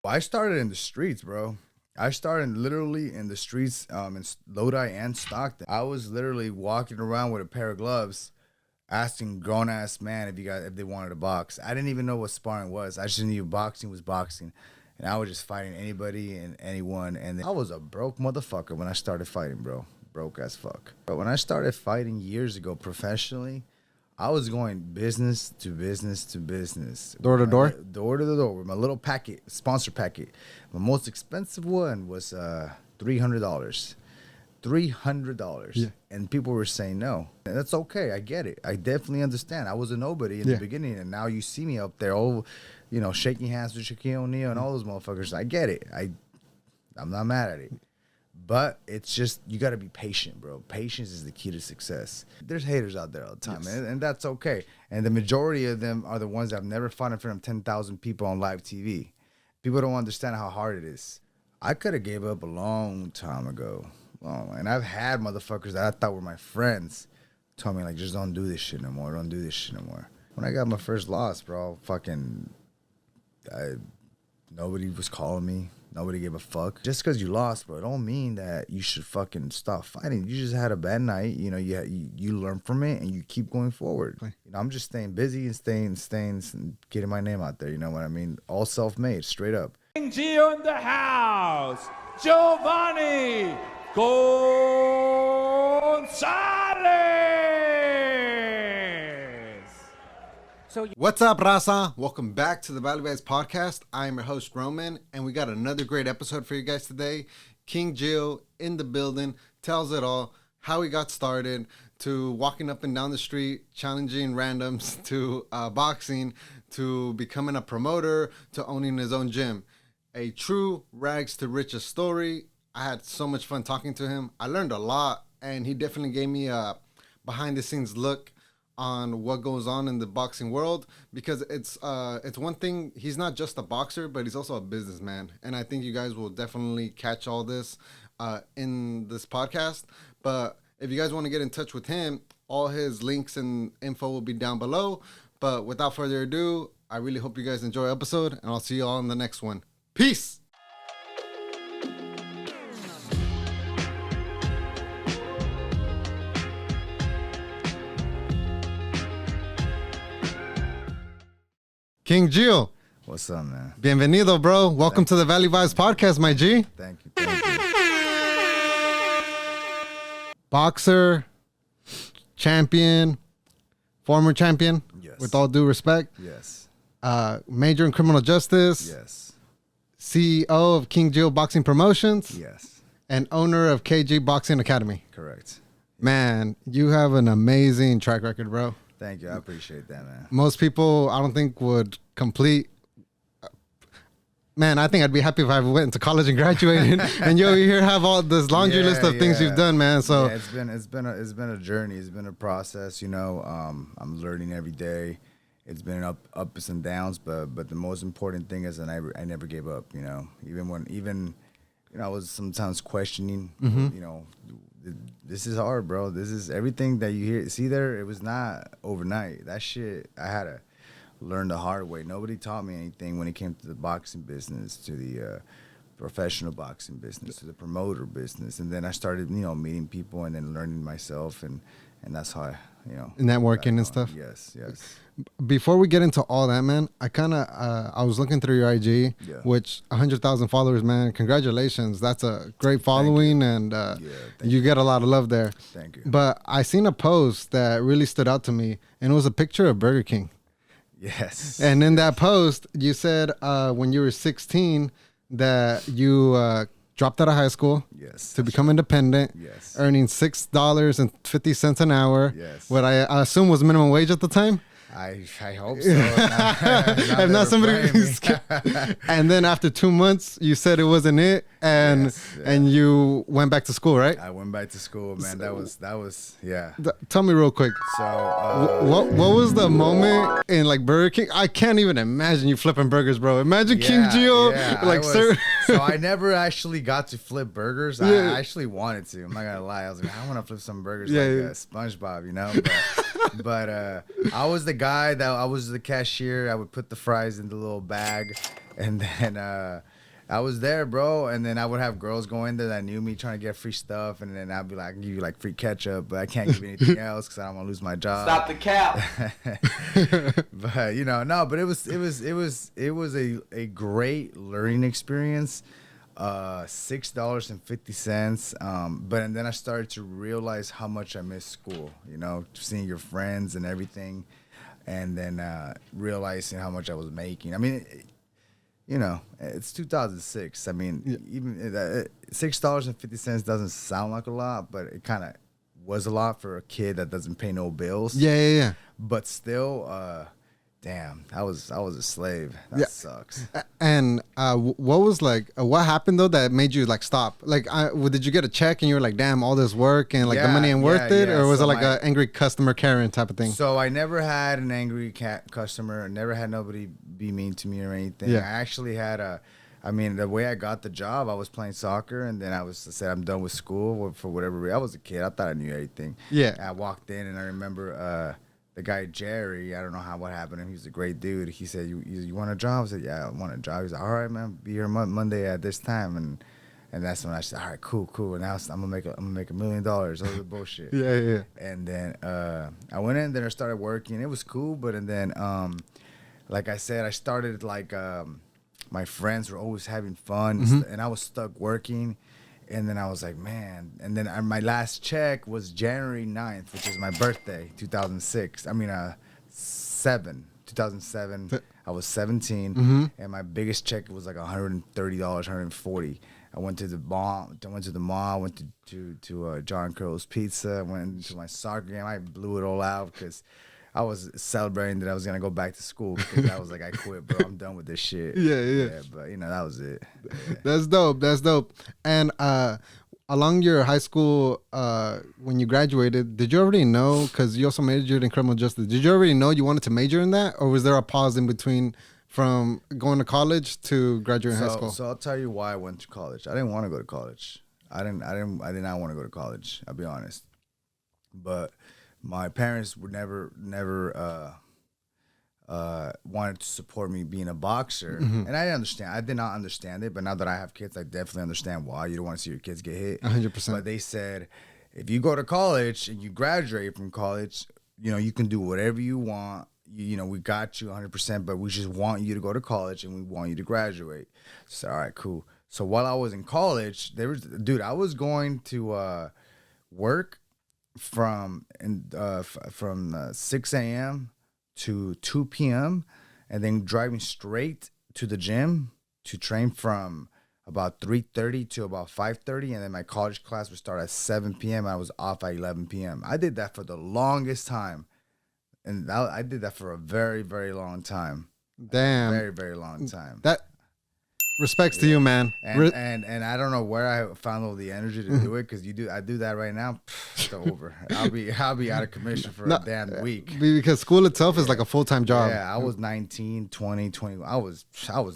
Well, I started in the streets, bro. I started literally in the streets in Lodi and Stockton. I was literally walking around with a pair of gloves asking grown ass man if they wanted to box. I didn't even know what sparring was. I just knew boxing was boxing. And I was just fighting anybody and anyone. And I was a broke motherfucker when I started fighting, bro. Broke as fuck. But when I started fighting years ago professionally, I was going business to business to business. Door to door? Door to the door with my little packet, sponsor packet. My most expensive one was $300. $300. Yeah. And people were saying no. And that's okay. I get it. I definitely understand. I was a nobody in the beginning, and now you see me up there, shaking hands with Shaquille O'Neal and all those motherfuckers. I get it. I'm not mad at it. But it's just, you got to be patient, bro. Patience is the key to success. There's haters out there all the time, and that's okay. And the majority of them are the ones that have never fought in front of 10,000 people on live TV. People don't understand how hard it is. I could have gave up a long time ago. And I've had motherfuckers that I thought were my friends tell me, like, just don't do this shit no more. Don't do this shit no more. When I got my first loss, bro, nobody was calling me. Nobody gave a fuck. Just because you lost, bro, it don't mean that you should fucking stop fighting. You just had a bad night. You know, you learn from it and you keep going forward. You know, I'm just staying busy and staying and getting my name out there. You know what I mean? All self-made, straight up. Gio in the house. Giovannie Gonzalez. What's up, Raza? Welcome back to the Valley Guys podcast. I am your host, Roman, and we got another great episode for you guys today. King Gio in the building tells it all, how he got started, to walking up and down the street, challenging randoms, to boxing, to becoming a promoter, to owning his own gym. A true rags to riches story. I had so much fun talking to him. I learned a lot, and he definitely gave me a behind-the-scenes look on what goes on in the boxing world, because it's one thing. He's not just a boxer, but he's also a businessman, and I think you guys will definitely catch all this in this podcast. But if you guys want to get in touch with him, all his links and info will be down below. But without further ado, I really hope you guys enjoy the episode, and I'll see you all in the next one. Peace. King Gio. What's up, man? Bienvenido, bro. Welcome to the Valley Vibes podcast, my G. Thank you. Boxer, champion, former champion, Yes. with all due respect. Yes. Major in criminal justice. Yes. CEO of King Gio Boxing Promotions. Yes. And owner of KG Boxing Academy. Correct. Man, you have an amazing track record, bro. Thank you. I appreciate that, man. Most people, I don't think, would complete. Man, I think I'd be happy if I went to college and graduated. And you here have all this laundry list of things you've done, man. So it's been a journey. It's been a process. You know, I'm learning every day. It's been ups and downs, but the most important thing is that I never gave up. You know, even I was sometimes questioning. You know, this is hard, bro. This is everything that you see there. It was not overnight. That shit I had to learn the hard way. Nobody taught me anything when it came to the boxing business, to the professional boxing business, to the promoter business. And then I started, meeting people and then learning myself, and that's how networking and stuff. Yes. Before we get into all that, man, I was looking through your IG, which 100,000 followers, man. Congratulations. That's a great following, and you get a lot of love there. Thank you. But I seen a post that really stood out to me, and it was a picture of Burger King. Yes. And in that post, you said when you were 16 that you dropped out of high school to become independent, earning $6.50 an hour. Yes. What I assume was minimum wage at the time. I hope so. If not somebody. And then after 2 months, you said it wasn't it, and you went back to school, right? I went back to school, man. That was yeah. Tell me real quick. So what was the moment in like Burger King? I can't even imagine you flipping burgers, bro. Imagine King Gio, sir. So I never actually got to flip burgers. I actually wanted to. I'm not gonna lie. I was like, I want to flip some burgers like SpongeBob, But I was the cashier. I would put the fries in the little bag, and then I was there, bro, and then I would have girls go in there that knew me trying to get free stuff, and then I'd be like, I can give you like free ketchup, but I can't give you anything else because I don't want to lose my job. Stop the cap. But but it was a great learning experience. $6.50. And then I started to realize how much I miss school. Seeing your friends and everything, and then realizing how much I was making. I mean. It's 2006. I mean, even $6.50 doesn't sound like a lot, but it kind of was a lot for a kid that doesn't pay no bills. Yeah. But still, damn, I was a slave. That sucks. And what happened though that made you like stop? Like, did you get a check and you were like, damn, all this work and like the money ain't worth it, or was it like an angry customer Karen type of thing? So I never had an angry customer. I never had nobody be mean to me or anything. I actually had the way I got the job, I was playing soccer, and then I said I'm done with school for whatever reason. I was a kid. I thought I knew everything. Yeah. I walked in, and I remember the guy Jerry. I don't know what happened to him. He was a great dude. He said, "You want a job?" I said, "Yeah, I want a job." He's like, "All right, man. Be here Monday at this time." And that's when I said, "All right, cool." And now I'm gonna make $1 million. All the bullshit. Yeah. And then I went in there and started working. It was cool, but then like I said, I started like my friends were always having fun, and I was stuck working. And then I was like, man. And then my last check was January 9th, which is my birthday, 2006. 2007. I was 17, and my biggest check was like $130, $140. I went to the mall. Went to John Curl's Pizza. I went to my soccer game. I blew it all out because I was celebrating that I was gonna go back to school because I was like, I quit, bro. I'm done with this shit. Yeah. But that was it. Yeah. That's dope. And along your high school, when you graduated, did you already know? Because you also majored in criminal justice. Did you already know you wanted to major in that, or was there a pause in between from going to college to graduating high school? So I'll tell you why I went to college. I didn't want to go to college. I did not want to go to college. I'll be honest, but my parents would never wanted to support me being a boxer, and I understand. I did not understand it, but now that I have kids, I definitely understand why you don't want to see your kids get hit. 100%. But they said, if you go to college and you graduate from college, you can do whatever you want. We got you 100%, but we just want you to go to college and we want you to graduate. So all right, cool. So while I was in college, I was going to work from 6 a.m. to 2 p.m. and then driving straight to the gym to train from about 3:30 to about 5:30, and then my college class would start at 7 p.m. and I was off at 11 p.m. I did that for the longest time, and I did that for a very, very long time. Damn, very, very long time. That respects to you, man. And I don't know where I found all the energy to do it, because I do that right now. It's over. I'll be out of commission for a damn week. Because school itself is like a full-time job. Yeah, I was 19, 20, 21. I was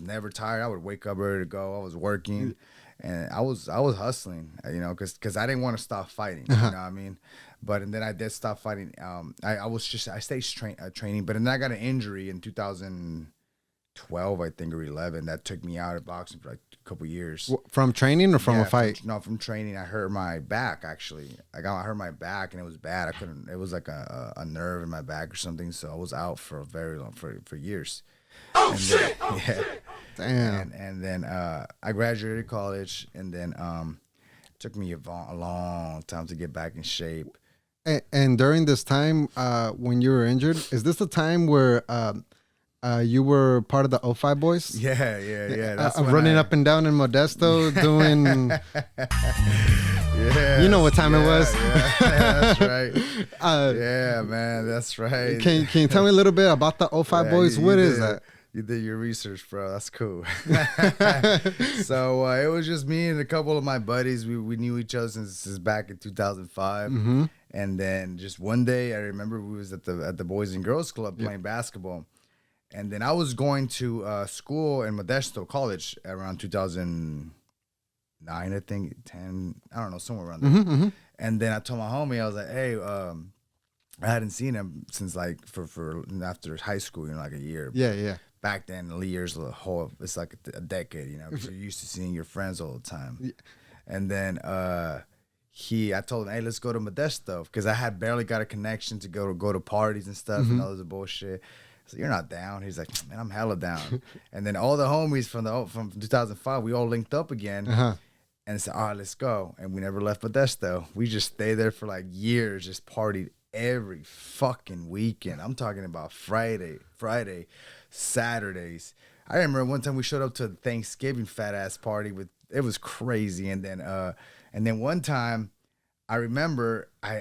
never tired. I would wake up ready to go. I was working, and I was hustling. Because I didn't want to stop fighting. You know what I mean? And then I did stop fighting. I stayed training, but then I got an injury in 2012, I think, or 11, that took me out of boxing for like a couple years. From training or from a fight? From training. I hurt my back, actually. I hurt my back, and it was bad. I couldn't. It was like a nerve in my back or something. So I was out for a very long for years. Oh, shit! Yeah. Damn. And then I graduated college, and then it took me a long time to get back in shape. And during this time, when you were injured, is this the time where you were part of the 05 boys? Yeah. That's running up and down in Modesto doing... Yeah, you know what time it was. Yeah, that's right. Yeah, man, that's right. Can you tell me a little bit about the 05 boys? What is that? You did your research, bro. That's cool. So it was just me and a couple of my buddies. We knew each other since back in 2005. And then just one day, I remember we was at the Boys and Girls Club playing basketball. And then I was going to school in Modesto College around 2009, I think, 10, I don't know, somewhere around there. And then I told my homie, I was like, hey, I hadn't seen him since like for after high school, like a year. Yeah. back then, a year's a whole. It's like a decade, you know, because you're used to seeing your friends all the time. Yeah. And then I told him, hey, let's go to Modesto, because I had barely got a connection to go to parties and stuff, and all this bullshit. So you're not down. He's like, man, I'm hella down. And then all the homies from 2005, we all linked up again. And said, all right, let's go. And we never left Modesto. We just stayed there for like years, just partied every fucking weekend. I'm talking about Friday, Saturdays. I remember one time we showed up to a Thanksgiving fat ass party it was crazy. And then one time I remember I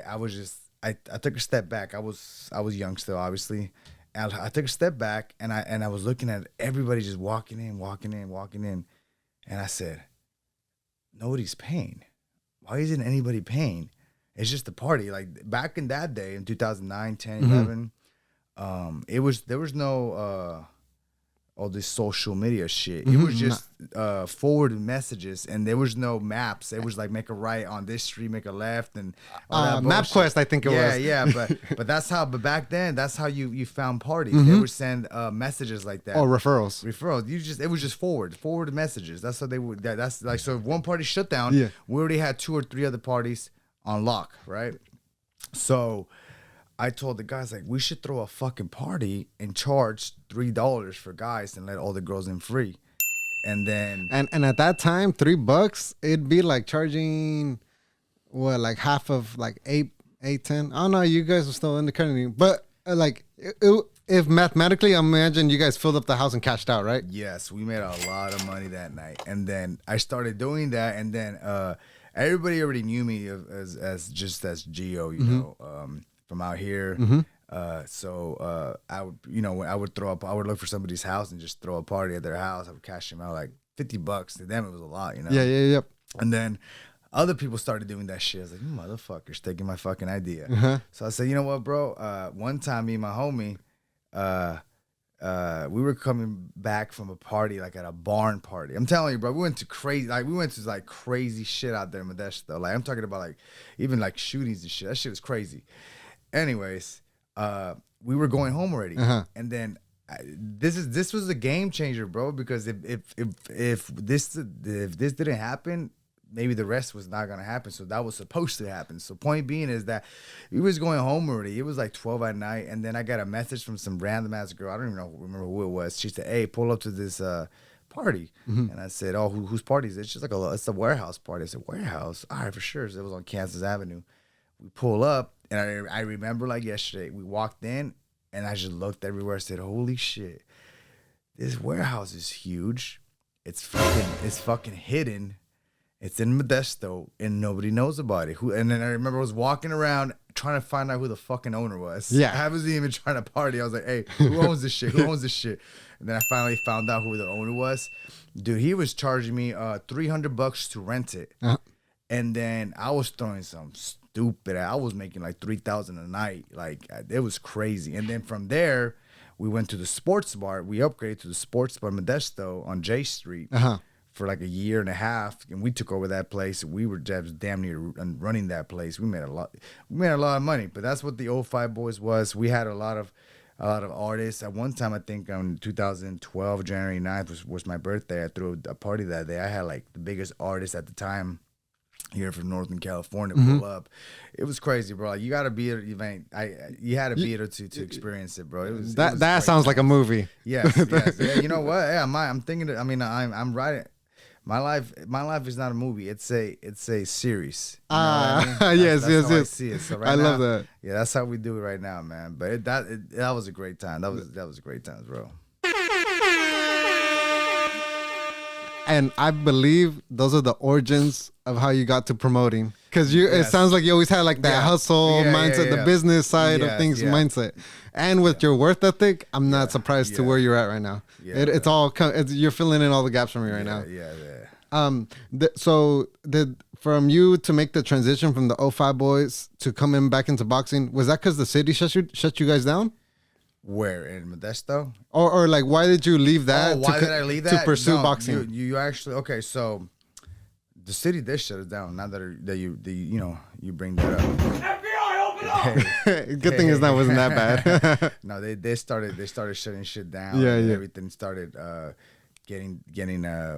took a step back. I was young still, obviously. And I took a step back and I was looking at everybody just walking in. And I said, nobody's paying. Why isn't anybody paying? It's just a party. Like back in that day, in 2009, 10, 11, there was no all this social media shit. It was just forwarded messages, and there was no maps. It was like make a right on this street, make a left, and MapQuest, I think it was. Yeah, but that's how. But back then, that's how you found parties. They would send messages like that. Oh, referrals. It was just forwarded messages. That's how they would. That's like, so if one party shut down, we already had 2 or 3 other parties on lock, right? So I told the guys, like, we should throw a fucking party and charge $3 for guys and let all the girls in free. And then and at that time, $3, it'd be like charging what, like half of like 8, 10. I don't know, you guys are still in the country, but like if mathematically, I imagine you guys filled up the house and cashed out, right? Yes, we made a lot of money that night. And then I started doing that, and then everybody already knew me as Gio, you know, from out here. So I would I would look for somebody's house and just throw a party at their house. I would cash them out like $50. To them, it was a lot, you know? Yeah. And then other people started doing that shit. I was like, you motherfuckers taking my fucking idea. So I said, you know what, bro? One time, me and my homie, we were coming back from a party, like at a barn party. I'm telling you, bro, we went to crazy shit out there in Modesto. Like, I'm talking about like even like shootings and shit. That shit was crazy. Anyways, we were going home already, and then this was a game changer, bro. Because if this didn't happen, maybe the rest was not gonna happen. So that was supposed to happen. So point being is that we was going home already. It was like 12 at night, and then I got a message from some random ass girl. I don't even remember who it was. She said, "Hey, pull up to this party." And I said, "Oh, whose party is it?" She's like, "It's a warehouse party." I said, "Warehouse? All right, for sure." So it was on Kansas Avenue. We pull up, and I remember like yesterday. We walked in, and I just looked everywhere. I said, "Holy shit, this warehouse is huge. It's fucking hidden. It's in Modesto, and nobody knows about it." And then I remember I was walking around trying to find out who the fucking owner was. Yeah. I wasn't even trying to party. I was like, "Hey, who owns this shit? Who owns this shit?" And then I finally found out who the owner was. Dude, he was charging me $300 to rent it. And then I was throwing some stupid. I was making like $3,000 a night. Like, it was crazy. And then from there, we went to the sports bar. We upgraded to the sports bar Modesto on J Street. For like a year and a half, and we took over that place. We were just damn near running that place. We made a lot of money. But that's what the 05 Boys was. We had a lot of artists. At one time, I think on 2012, January 9th was my birthday. I threw a party that day. I had like the biggest artist at the time here from Northern California pull up. It was crazy, bro. Like, you gotta be at an event. You had to be there to experience it, bro. It was that sounds like a movie. Yes. Yeah, you know what? Yeah, I'm thinking. I mean, I'm writing. My life is not a movie. It's a series. You know what I mean? Yes. I see it. So I love that. Yeah, that's how we do it right now, man. But that was a great time. That was a great time, bro. And I believe those are the origins of how you got to promoting. Because it sounds like you always had like that hustle mindset, the business side of things mindset. And with your work ethic, I'm not surprised to where you're at right now. Yeah, it's all, you're filling in all the gaps for me right now. So from you to make the transition from the 05 Boys to coming back into boxing, was that because the city shut you guys down? Where, in Modesto? Or like, why did you leave that? Why did I leave that? To pursue boxing? You actually, okay, so the city did shut it down. Now that you bring that up. FBI, Good thing that wasn't that bad. No, they started shutting shit down. Yeah, and yeah. Everything started getting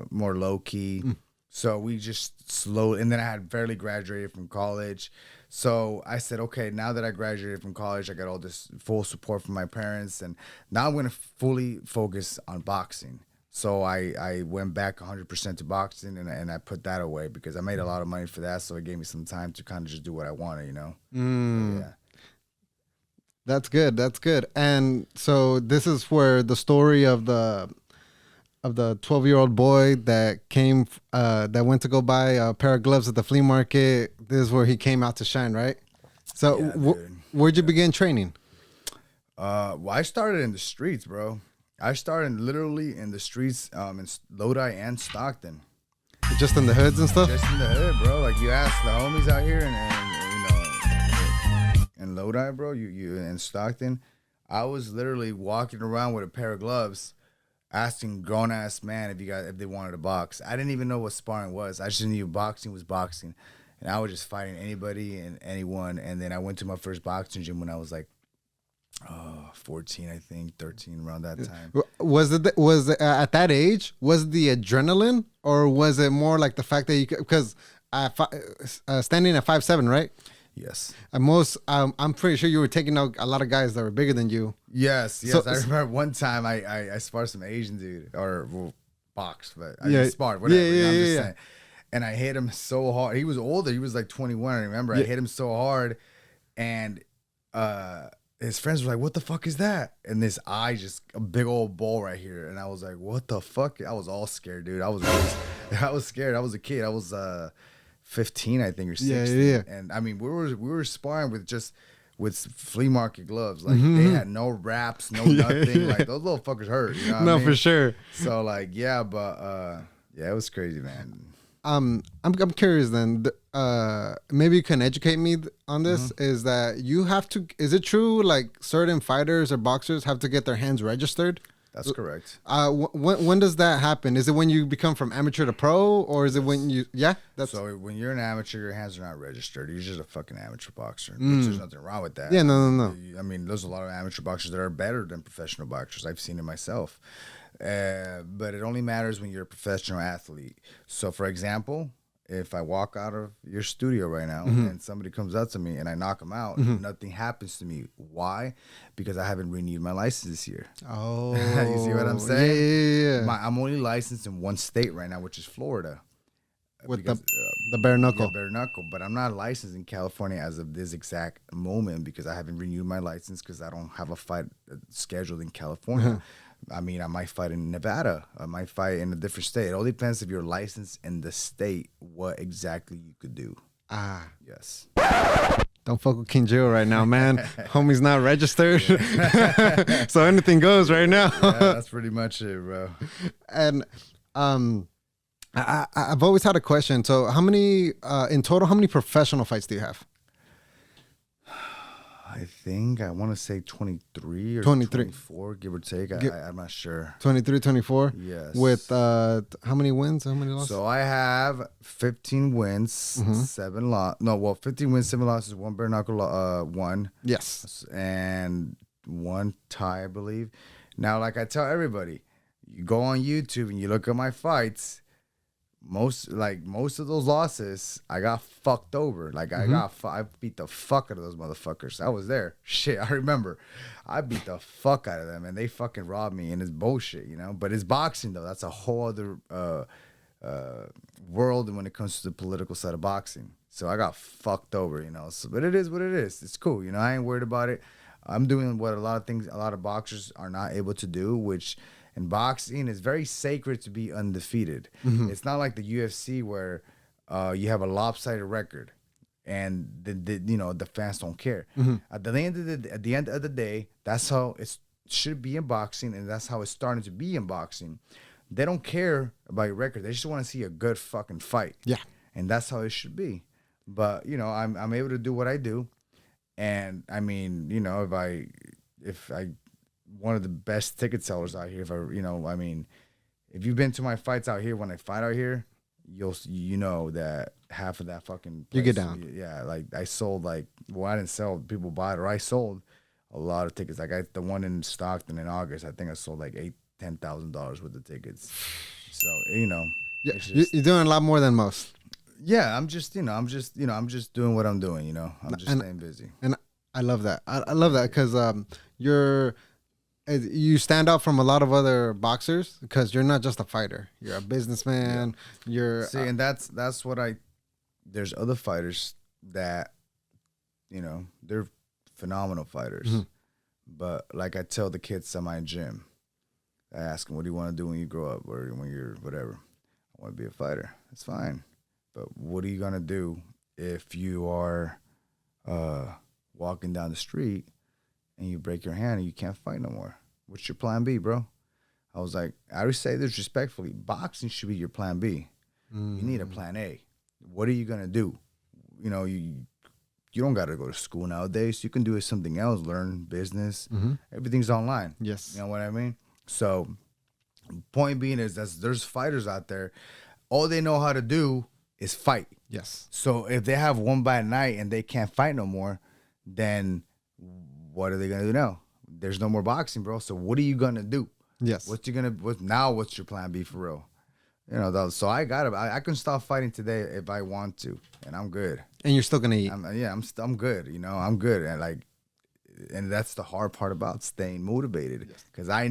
more low key. So we just slowly, and then I had barely graduated from college. So I said, okay, now that I graduated from college, I got all this full support from my parents, and now I'm going to fully focus on boxing. So I went back 100% to boxing, and I put that away because I made a lot of money for that. So it gave me some time to kind of just do what I wanted, you know? So, yeah. That's good. That's good. And so this is where the story of the 12-year-old boy that came that went to go buy a pair of gloves at the flea market. This is where he came out to shine, right? So where'd you begin training? Well, I started in the streets, bro. I started literally in the streets in Lodi and Stockton. Just in the hoods and stuff? Just in the hood, bro. Like you ask the homies out here in Lodi, bro, you in Stockton, I was literally walking around with a pair of gloves asking grown-ass man if they wanted to box. I didn't even know what sparring was. I just knew boxing was boxing. And I was just fighting anybody and anyone. And then I went to my first boxing gym when I was like 14, I think, 13, around that time. Was it at that age, was it the adrenaline, or was it more like the fact that because standing at 5'7", right? Yes. I'm pretty sure you were taking out a lot of guys that were bigger than you. Yes. So, I remember one time I sparred some Asian dude, or boxed, but I Yeah. sparred, whatever. Yeah, I'm just yeah. saying. And I hit him so hard. He was older. He was like 21. I remember. I hit him so hard, and his friends were like, "What the fuck is that?" And this eye, just a big old ball right here. And I was like, "What the fuck?" I was all scared, dude. I was scared. I was a kid. I was 15, I think, or 16. Yeah. And I mean, we were sparring with flea market gloves. Like they had no wraps, no nothing. Like those little fuckers hurt. You know what I mean? For sure. So like, yeah, but yeah, it was crazy, man. I'm curious then. Maybe you can educate me on this. Is that you have to? Is it true? Like certain fighters or boxers have to get their hands registered? That's correct. When does that happen? Is it when you become from amateur to pro, or is it when you? Yeah, that's so when you're an amateur, your hands are not registered. You're just a fucking amateur boxer. Which there's nothing wrong with that. Yeah, no. I mean, there's a lot of amateur boxers that are better than professional boxers. I've seen it myself. But it only matters when you're a professional athlete. So, for example, if I walk out of your studio right now and somebody comes up to me and I knock them out, nothing happens to me. Why? Because I haven't renewed my license this year. Oh, you see what I'm saying? Yeah. I'm only licensed in one state right now, which is Florida. With the bare knuckle. Yeah, bare knuckle. But I'm not licensed in California as of this exact moment because I haven't renewed my license because I don't have a fight scheduled in California. I mean, I might fight in Nevada. I might fight in a different state. It all depends if you're licensed in the state, what exactly you could do. Yes. Don't fuck with King Jill right now, man. Homie's not registered. So anything goes right now. Yeah, that's pretty much it, bro. And I've always had a question. So how many, in total, how many professional fights do you have? I think I want to say 23 or 24, give or take. I'm not sure. 23, 24? Yes. With how many wins? How many losses? So I have 15 wins, 7 losses. No, well, 15 wins, 7 losses, 1 bare knuckle, 1. Yes. And 1 tie, I believe. Now, like I tell everybody, you go on YouTube and you look at my fights. Most of those losses, I got fucked over. Like I beat the fuck out of those motherfuckers. I was there. Shit, I remember. I beat the fuck out of them, and they fucking robbed me. And it's bullshit, you know. But it's boxing though. That's a whole other world when it comes to the political side of boxing. So I got fucked over, you know. So, but it is what it is. It's cool, you know. I ain't worried about it. I'm doing what a lot of boxers are not able to do, which. In boxing, it's very sacred to be undefeated. It's not like the UFC where you have a lopsided record and the fans don't care. At the end of the day, that's how it should be in boxing, and that's how it's starting to be in boxing. They don't care about your record. They just want to see a good fucking fight. Yeah, and that's how it should be. But you know, I'm able to do what I do, and I mean, you know, if I one of the best ticket sellers out here. If you've been to my fights out here, when I fight out here, you know that half of that fucking place, you get down. Yeah, like I sold I didn't sell, people bought it, or I sold a lot of tickets. Like the one in Stockton in August, I think I sold like $10,000 worth of tickets. So Yeah, it's just, you're doing a lot more than most. yeah, I'm just doing what I'm doing. I'm just staying busy. And I love that. I love that because you stand out from a lot of other boxers because you're not just a fighter. You're a businessman. You're and that's what there's other fighters that they're phenomenal fighters. Mm-hmm. But like I tell the kids at my gym, I ask them, what do you want to do when you grow up or when you're whatever? I want to be a fighter. That's fine. But what are you going to do if you are walking down the street and you break your hand and you can't fight no more? What's your plan B, bro? I was like, I always say this respectfully. Boxing should be your plan B. You need a plan A. What are you going to do? You don't got to go to school nowadays. You can do something else, learn business. Everything's online. Yes. You know what I mean? So point being is that there's fighters out there. All they know how to do is fight. Yes. So if they have one bad night and they can't fight no more, then what are they going to do now? There's no more boxing, bro. So what are you going to do? Yes. What's your plan B for real? So I can stop fighting today if I want to, and I'm good. And you're still gonna eat. I'm good. I'm good, and that's the hard part about staying motivated, because I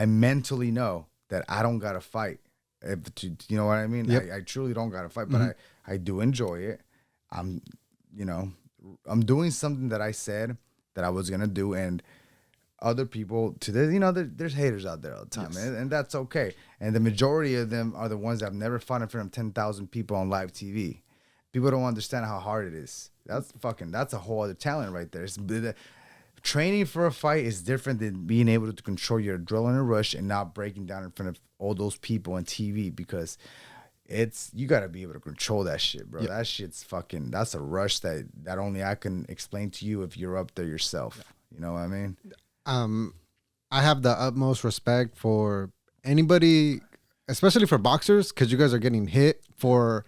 mentally know that I don't gotta fight. You know what I mean? Yep. I truly don't gotta fight, but I do enjoy it. I'm doing something that I said that I was gonna do, and other people today, there's haters out there all the time, and that's okay. And the majority of them are the ones that have never fought in front of 10,000 people on live TV. People don't understand how hard it is. That's a whole other talent right there. Training for a fight is different than being able to control your adrenaline rush and not breaking down in front of all those people on TV, because you got to be able to control that shit, bro. Yep. That shit's that's a rush that only I can explain to you if you're up there yourself. You know what I mean? I have the utmost respect for anybody, especially for boxers, because you guys are getting hit for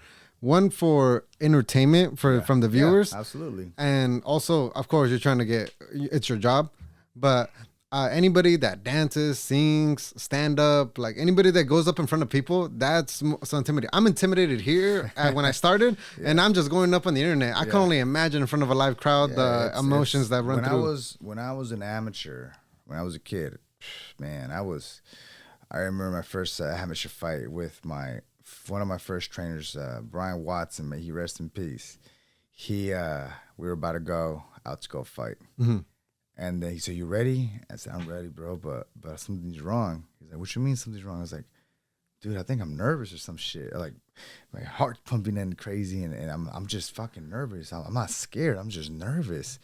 entertainment from the viewers. Yeah, absolutely. And also, of course, you're trying to it's your job. But anybody that dances, sings, stand up, like anybody that goes up in front of people, that's so intimidating. I'm intimidated here when I started, and I'm just going up on the internet. I can only imagine in front of a live crowd the emotions that run through. When I was an amateur, when I was a kid, man, I remember my first amateur fight with one of my first trainers, Brian Watson. May he rest in peace. We were about to go out to go fight. Mm-hmm. And then he said, "You ready?" I said, "I'm ready, bro, but something's wrong." He's like, "What you mean something's wrong?" I was like, "Dude, I think I'm nervous or some shit. Like my heart pumping and crazy, and I'm just fucking nervous. I'm not scared. I'm just nervous."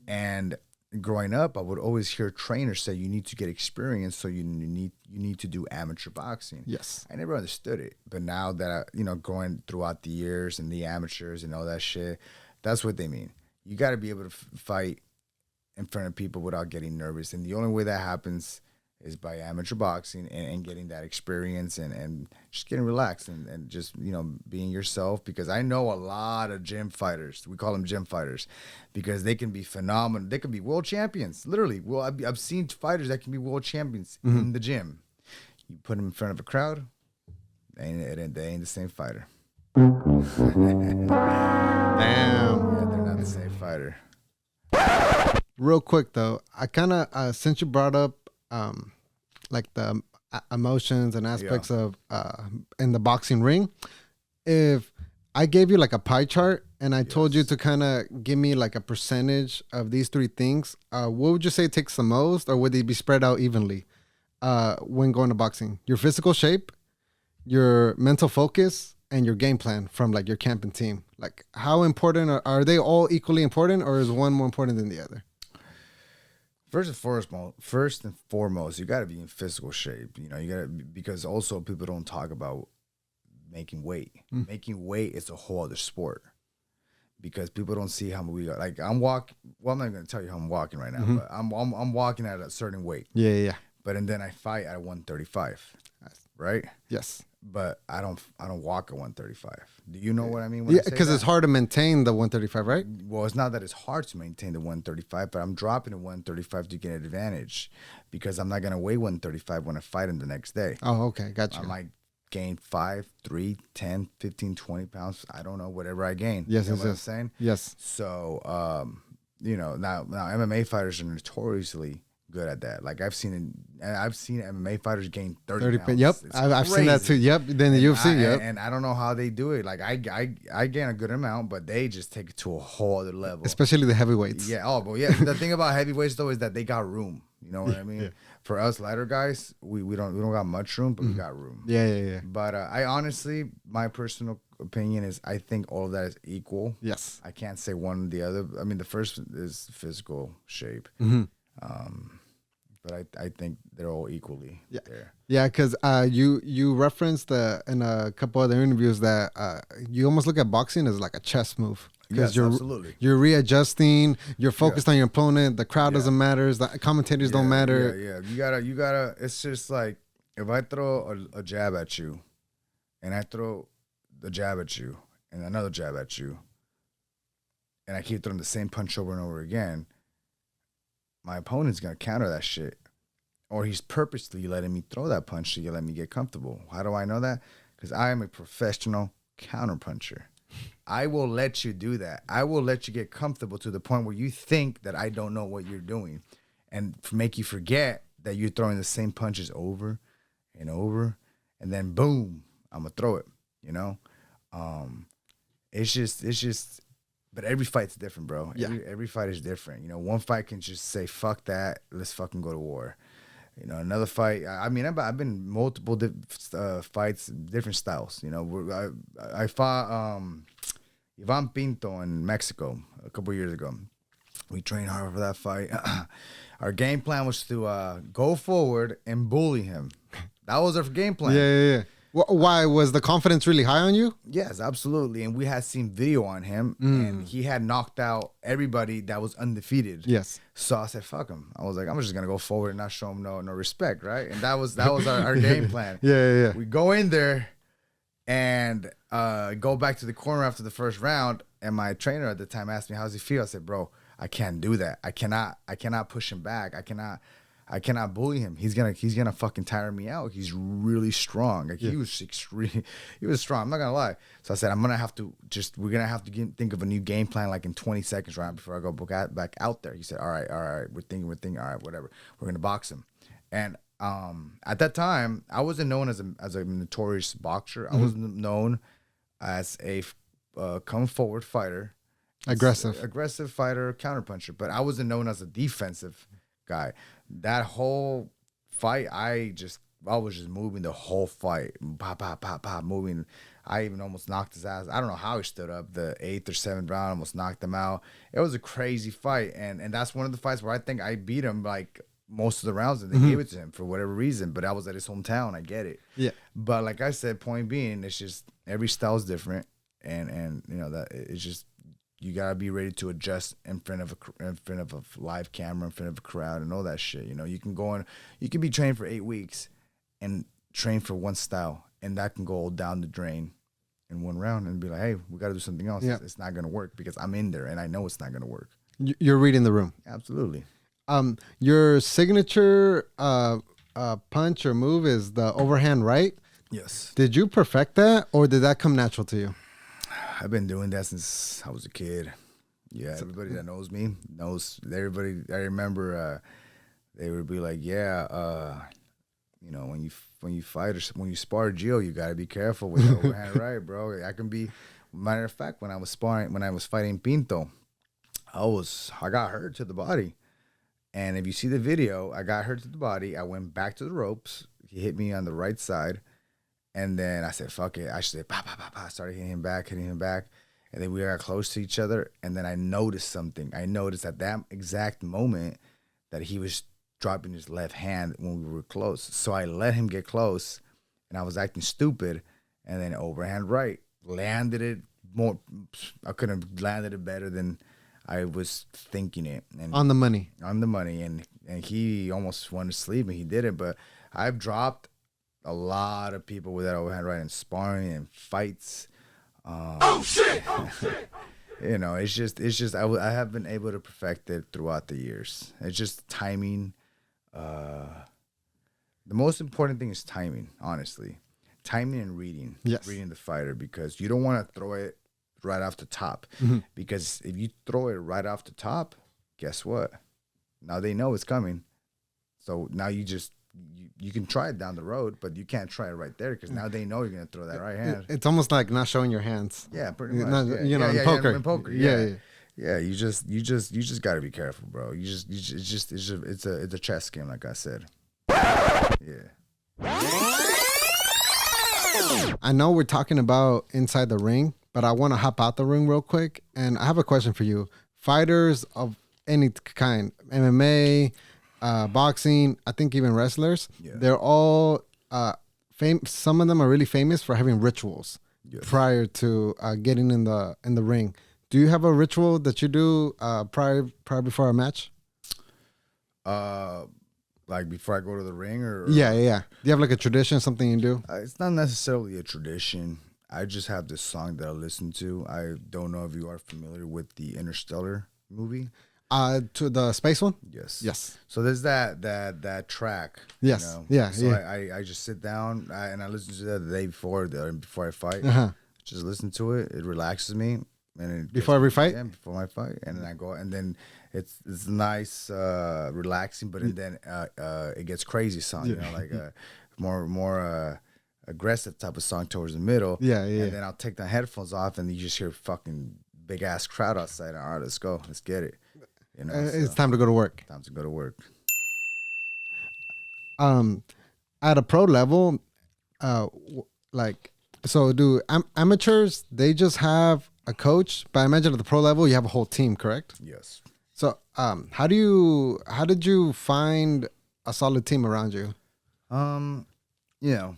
And growing up, I would always hear trainers say, "You need to get experience, so you need to do amateur boxing." Yes, I never understood it, but now that going throughout the years and the amateurs and all that shit, that's what they mean. You got to be able to fight in front of people without getting nervous, and the only way that happens is by amateur boxing and getting that experience and just getting relaxed and just being yourself. Because I know a lot of gym fighters, we call them gym fighters, because they can be phenomenal. They can be world champions, literally. Well, I've seen fighters that can be world champions in the gym. You put them in front of a crowd, they ain't the same fighter. Damn. Yeah, they're not the same fighter. Real quick though, I kind of since you brought up like the emotions and aspects of in the boxing ring, if I gave you like a pie chart and I told you to kind of give me like a percentage of these three things, what would you say takes the most, or would they be spread out evenly when going to boxing? Your physical shape, your mental focus, and your game plan from like your camp and team. Like how important are they all equally important, or is one more important than the other? First and foremost, you got to be in physical shape. You got to, because also people don't talk about making weight. Making weight is a whole other sport, because people don't see how we are. Like I'm walking. Well, I'm not going to tell you how I'm walking right now, but I'm walking at a certain weight. Yeah. But and then I fight at 135, right? Yes. but I don't walk at 135. Do you know what I mean? Yeah, because it's hard to maintain the 135, right? Well, it's not that it's hard to maintain the 135, but I'm dropping to 135 to get an advantage because I'm not gonna weigh 135 when I fight him the next day. Oh, okay, gotcha. I might gain 5, 3, 10, 15, 20 pounds. I don't know, whatever I gain. Yes, you know yes, what I'm yes. saying? Yes. So, you know, now MMA fighters are notoriously good at that. Like I've seen MMA fighters gain 30 pounds. Yep, It's I've seen that too. crazy. Yep. Then the UFC. Yep. And I don't know how they do it. Like I gain a good amount, but they just take it to a whole other level. Especially the heavyweights. Yeah. Oh, but yeah. The thing about heavyweights though is that they got room. You know what I mean? Yeah. For us lighter guys, we don't got much room, but we got room. Yeah. But I honestly, my personal opinion is I think all of that is equal. Yes. I can't say one or the other. I mean, the first is physical shape. But I think they're all equally there. Yeah, because you referenced in a couple other interviews that you almost look at boxing as like a chess move. Yes, absolutely. You're readjusting. You're focused on your opponent. The crowd doesn't matter. The commentators don't matter. Yeah. You gotta. It's just like if I throw a jab at you, and I throw the jab at you, and another jab at you, and I keep throwing the same punch over and over again, my opponent's gonna counter that shit, or he's purposely letting me throw that punch to let me get comfortable. How do I know that? Because I am a professional counter puncher. I will let you do that. I will let you get comfortable to the point where you think that I don't know what you're doing, and make you forget that you're throwing the same punches over and over, and then boom, I'm gonna throw it. You know, it's just. But every fight's different, bro. Yeah. Every fight is different. You know, one fight can just say, fuck that, let's fucking go to war. You know, another fight, I mean, I've been multiple fights, different styles. You know, I fought Ivan Pinto in Mexico a couple years ago. We trained hard for that fight. Our game plan was to go forward and bully him. That was our game plan. Yeah. Why was the confidence really high on you? Yes, absolutely. And we had seen video on him, and he had knocked out everybody that was undefeated. Yes. So I said, "Fuck him." I was like, "I'm just gonna go forward and not show him no respect, right?" And that was our game plan. Yeah. We go in there and go back to the corner after the first round, and my trainer at the time asked me, "How's he feel?" I said, "Bro, I can't do that. I cannot push him back. I cannot bully him. He's gonna fucking tire me out. He's really strong. Like he was strong. I'm not gonna lie. So I said we're gonna have to think of a new game plan like in 20 seconds right before I go back out there. He said, all right. We're thinking. All right, whatever. We're gonna box him. And at that time, I wasn't known as a notorious boxer. I was known as a come forward fighter, aggressive fighter, counterpuncher. But I wasn't known as a defensive guy. That whole fight, I was just moving the whole fight, pop, moving. I even almost knocked his ass. I don't know how he stood up. The 8th or 7th round, almost knocked him out. It was a crazy fight, and that's one of the fights where I think I beat him like most of the rounds, and they gave it to him for whatever reason. But I was at his hometown. I get it. Yeah. But like I said, point being, it's just every style is different, and you know that it's just. You gotta be ready to adjust in front of a live camera, in front of a crowd, and all that shit. You know, you can be trained for 8 weeks and train for one style, and that can go all down the drain in one round and be like, hey, we gotta do something else. Yeah. It's not gonna work because I'm in there and I know it's not gonna work. You're reading the room. Absolutely. Your signature punch or move is the overhand right? Yes. Did you perfect that, or did that come natural to you? I've been doing that since I was a kid. Yeah, everybody that knows me knows. Everybody, I remember they would be like, "Yeah, you know, when you fight or when you spar Gio, you got to be careful with the overhand right, bro." I can be. Matter of fact, when I was fighting Pinto, I got hurt to the body, and if you see the video, I got hurt to the body. I went back to the ropes. He hit me on the right side. And then I said, fuck it. I said, pa. I started hitting him back. And then we got close to each other. And then I noticed something. I noticed at that exact moment that he was dropping his left hand when we were close. So I let him get close. And I was acting stupid. And then overhand right. Landed it more. I could have landed it better than I was thinking it. And on the money. And he almost wanted to sleep. And he did it. But I've dropped a lot of people with that overhand right in sparring and fights. Oh shit! Oh shit! You know, it's just I have been able to perfect it throughout the years. It's just timing. The most important thing is timing, honestly. Timing and reading. Yes. Reading the fighter, because you don't want to throw it right off the top. Because if you throw it right off the top, guess what? Now they know it's coming. So now you can try it down the road, but you can't try it right there because now they know you're gonna throw that right hand. It's almost like not showing your hands. Yeah, pretty much. Not, yeah. in poker. In poker, Yeah. Yeah, you just gotta be careful, bro. It's a chess game, like I said. Yeah. I know we're talking about inside the ring, but I want to hop out the ring real quick, and I have a question for you. Fighters of any kind, MMA, boxing, I think even wrestlers, they're all some of them are really famous for having rituals prior to getting in the ring. Do you have a ritual that you do prior before a match? Like before I go to the ring, or yeah. Do you have like a tradition, something you do? It's not necessarily a tradition. I just have this song that I listen to. I don't know if you are familiar with the Interstellar movie. To the space one? Yes. So there's that track. Yes. You know? Yeah. So I just sit down and I listen to that the day before I fight. Just listen to it. It relaxes me. And before every fight? Yeah, before my fight. And then I go, and then it's nice, relaxing, but then it gets crazy song, you know, like more aggressive type of song towards the middle. Yeah. And then I'll take the headphones off, and you just hear fucking big ass crowd outside. All right, let's go, let's get it. You know, it's time to go to work. Time to go to work. At a pro level, so do amateurs? They just have a coach, but I imagine at the pro level you have a whole team, correct? Yes. So, how did you find a solid team around you? You know,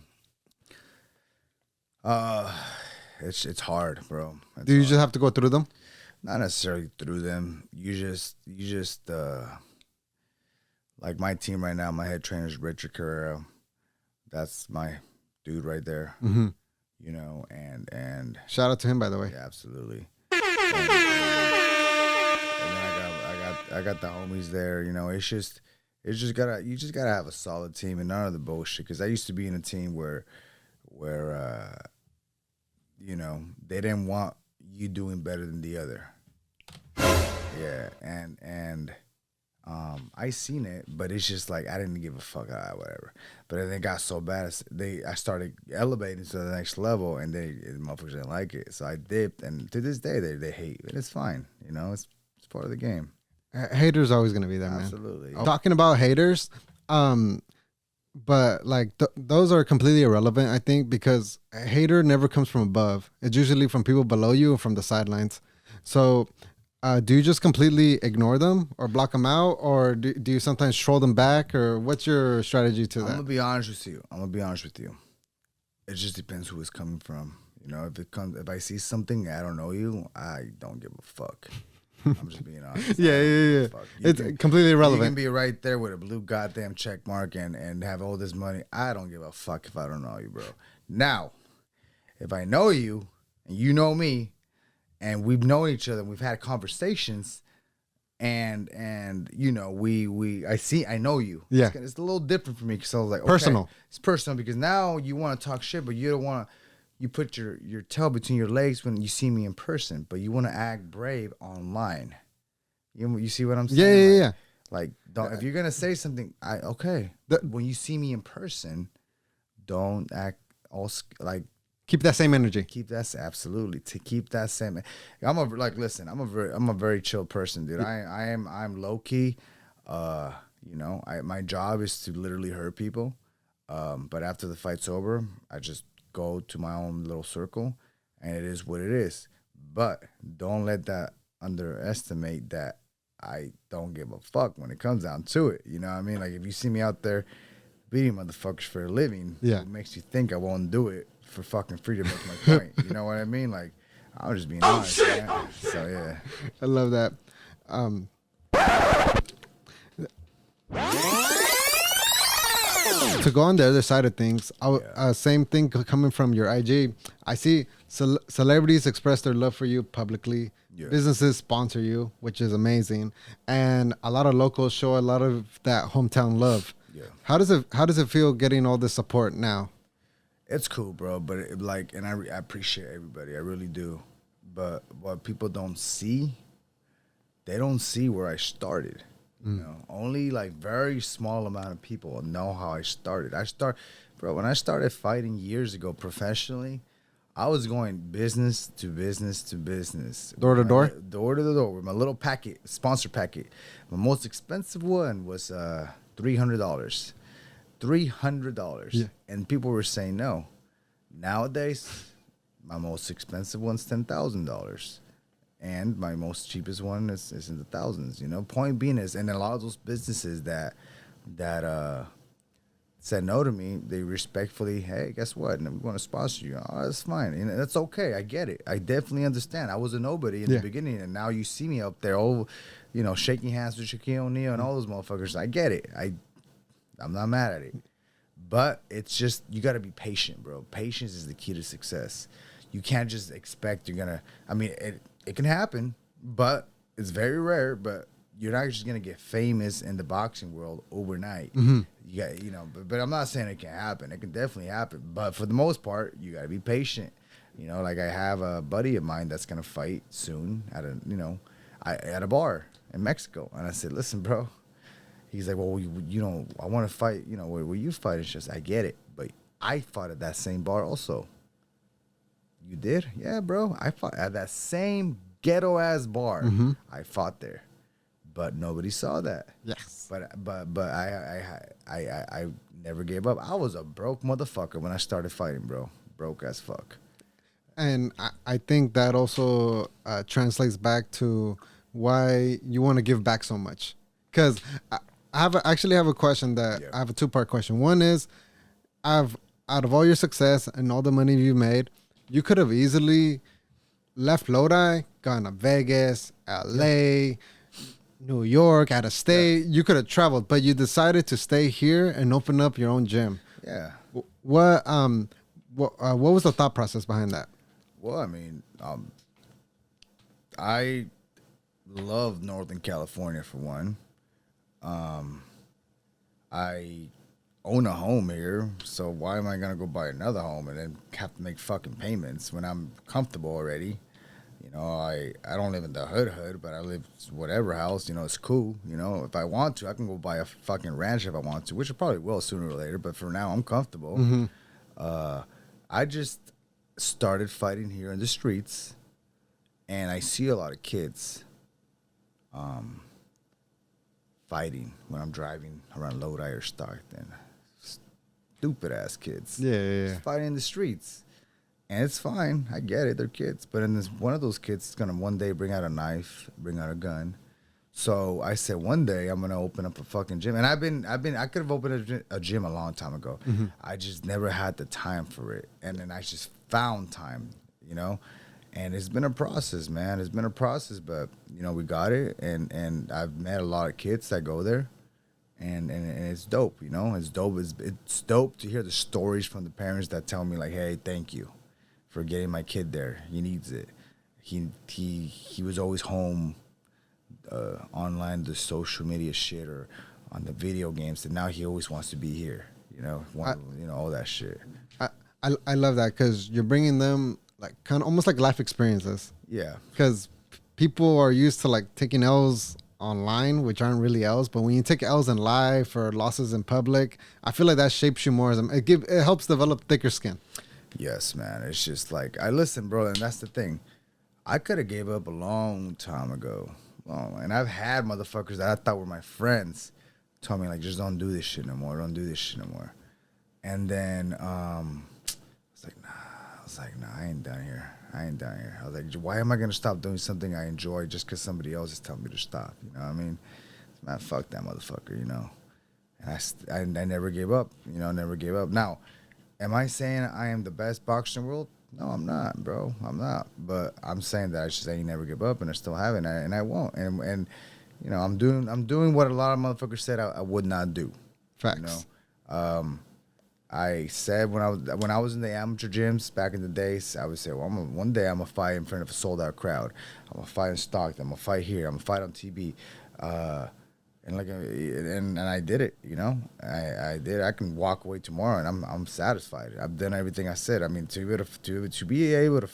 it's hard, bro. Do you just have to go through them? Not necessarily through them. You just like my team right now. My head trainer is Richard Carrero. That's my dude right there. Mm-hmm. You know, and shout out to him, by the way. Yeah, absolutely. And then I got the homies there. You know, you just gotta have a solid team and none of the bullshit. Because I used to be in a team where you know, they didn't want you doing better than the other. Yeah, and I seen it, but it's just like I didn't give a fuck, whatever. But then it got so bad, I started elevating to the next level, and the motherfuckers didn't like it. So I dipped, and to this day they hate, and it's fine. You know, it's part of the game. Haters always gonna be there, man. Absolutely. Talking about haters, but like those are completely irrelevant, I think, because a hater never comes from above. It's usually from people below you or from the sidelines. So do you just completely ignore them or block them out, or do you sometimes troll them back, or what's your strategy to that? I'm gonna be honest with you. It just depends who it's coming from. You know, if I see something, I don't know you, I don't give a fuck. I'm just being honest. Yeah. It's completely irrelevant. You can be right there with a blue goddamn check mark and have all this money. I don't give a fuck if I don't know you, bro. Now, if I know you and you know me, and we've known each other, and we've had conversations, and you know, I know you. Yeah, it's a little different for me because I was like, okay, personal. It's personal because now you want to talk shit, but you don't want to. You put your tail between your legs when you see me in person, but you want to act brave online. You see what I'm saying? Yeah. Like, if you're gonna say something, when you see me in person, don't act all like. Keep that same energy. Keep that same. I'm a very chill person, dude. I'm low key. You know, my job is to literally hurt people. But after the fight's over, I just go to my own little circle, and it is what it is. But don't let that underestimate that I don't give a fuck when it comes down to it. You know what I mean? Like, if you see me out there beating motherfuckers for a living, it makes you think I won't do it for fucking free to make my point. You know what I mean? Like, I was just being honest, man. So yeah, I love that. To go on the other side of things, same thing coming from your IG. I see celebrities express their love for you publicly. Yeah. Businesses sponsor you, which is amazing, and a lot of locals show a lot of that hometown love. Yeah. How does it feel getting all this support now? It's cool, bro. But I appreciate everybody. I really do. But what people don't see, they don't see where I started. You know, only like very small amount of people know how I started. When I started fighting years ago professionally, I was going business to business to business. Door to door? Door to the door with my little packet, sponsor packet. My most expensive one was $300. $300. Yeah. And people were saying no. Nowadays, my most expensive one's $10,000. And my most cheapest one is in the thousands, you know. Point being is, and a lot of those businesses that said no to me, they respectfully, hey, guess what? We want to sponsor you. Oh, that's fine. And that's okay. I get it. I definitely understand. I was a nobody in the beginning, and now you see me up there, shaking hands with Shaquille O'Neal and all those motherfuckers. I get it. I'm not mad at it. But it's just, you got to be patient, bro. Patience is the key to success. You can't just expect you're going to, it can happen, but it's very rare. But you're not just gonna get famous in the boxing world overnight. Mm-hmm. You got, but I'm not saying it can't happen. It can definitely happen. But for the most part, you gotta be patient. Like I have a buddy of mine that's gonna fight soon at a bar in Mexico, and I said, listen, bro. He's like, well, I want to fight. Where you fight? It's just, I get it, but I fought at that same bar also. You did? Yeah, bro. I fought at that same ghetto-ass bar. Mm-hmm. I fought there. But nobody saw that. Yes. But I never gave up. I was a broke motherfucker when I started fighting, bro. Broke as fuck. And I think that also translates back to why you want to give back so much. Because I actually have a question that I have a two-part question. One is, out of all your success and all the money you made, you could have easily left Lodi, gone to Vegas, LA, New York, out of state. You could have traveled, but you decided to stay here and open up your own gym. Yeah. What was the thought process behind that? Well, I love Northern California for one. I own a home here, so why am I gonna go buy another home and then have to make fucking payments when I'm comfortable already? I don't live in the hood, but I live whatever house. It's cool. If I want to, I can go buy a fucking ranch if I want to, which I probably will sooner or later. But for now, I'm comfortable. Mm-hmm. I just started fighting here in the streets, and I see a lot of kids fighting when I'm driving around Lodi or Stockton. Stupid ass kids. Yeah. Just fighting in the streets. And it's fine. I get it. They're kids. But one of those kids is going to one day bring out a knife, bring out a gun. So I said one day I'm going to open up a fucking gym. And I could have opened a gym a long time ago. Mm-hmm. I just never had the time for it. And then I just found time, And it's been a process, man. It's been a process, but, we got it. And I've met a lot of kids that go there. And it's dope, It's dope. It's dope to hear the stories from the parents that tell me, like, hey, thank you for getting my kid there. He needs it. He was always home online, the social media shit or on the video games, and now he always wants to be here. All that shit. I love that because you're bringing them like kind of almost like life experiences. Yeah. Because people are used to like taking L's online, which aren't really L's, but when you take L's in life or losses in public, I feel like that shapes you more. It helps develop thicker skin. Yes, man. It's just like, I listen, bro, and that's the thing. I could have gave up a long time ago. And I've had motherfuckers that I thought were my friends tell me, like, just don't do this shit no more. Don't do this shit no more. And then I was like, nah, I ain't done here. I was like, why am I going to stop doing something I enjoy just because somebody else is telling me to stop? You know what I mean? Man, fuck that motherfucker, And I never gave up, never gave up. Now, am I saying I am the best boxer in the world? No, I'm not, bro. I'm not. But I'm saying that I should say never give up, and I still haven't, and I won't. And I'm doing what a lot of motherfuckers said I would not do. Facts. I said when I was in the amateur gyms back in the days, I would say, well, one day I'm gonna fight in front of a sold out crowd. I'm gonna fight in Stockton. I'm gonna fight here. I'm gonna fight on TV. And I did it. You know, I did. I can walk away tomorrow, and I'm satisfied. I've done everything I said. I mean, to be able to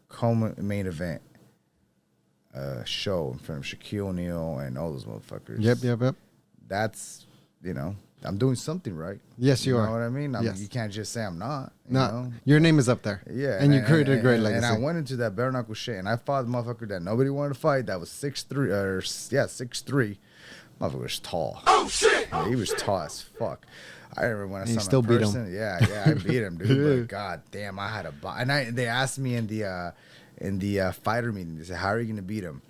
come main event show in front of Shaquille O'Neal and all those motherfuckers. Yep. That's, you know, I'm doing something right. Yes, you are. You know what I mean? Yes. You can't just say I'm not. No, your name is up there. Yeah. And you created a great legacy. And I went into that bare knuckle shit, and I fought a motherfucker that nobody wanted to fight. That was 6'3". Motherfucker was tall. Oh shit! Yeah, he was tall as fuck. I remember when I saw him still in beat person. him. Yeah, I beat him, dude. But god damn, I had a and they asked me in the fighter meeting. They said, "How are you gonna beat him?"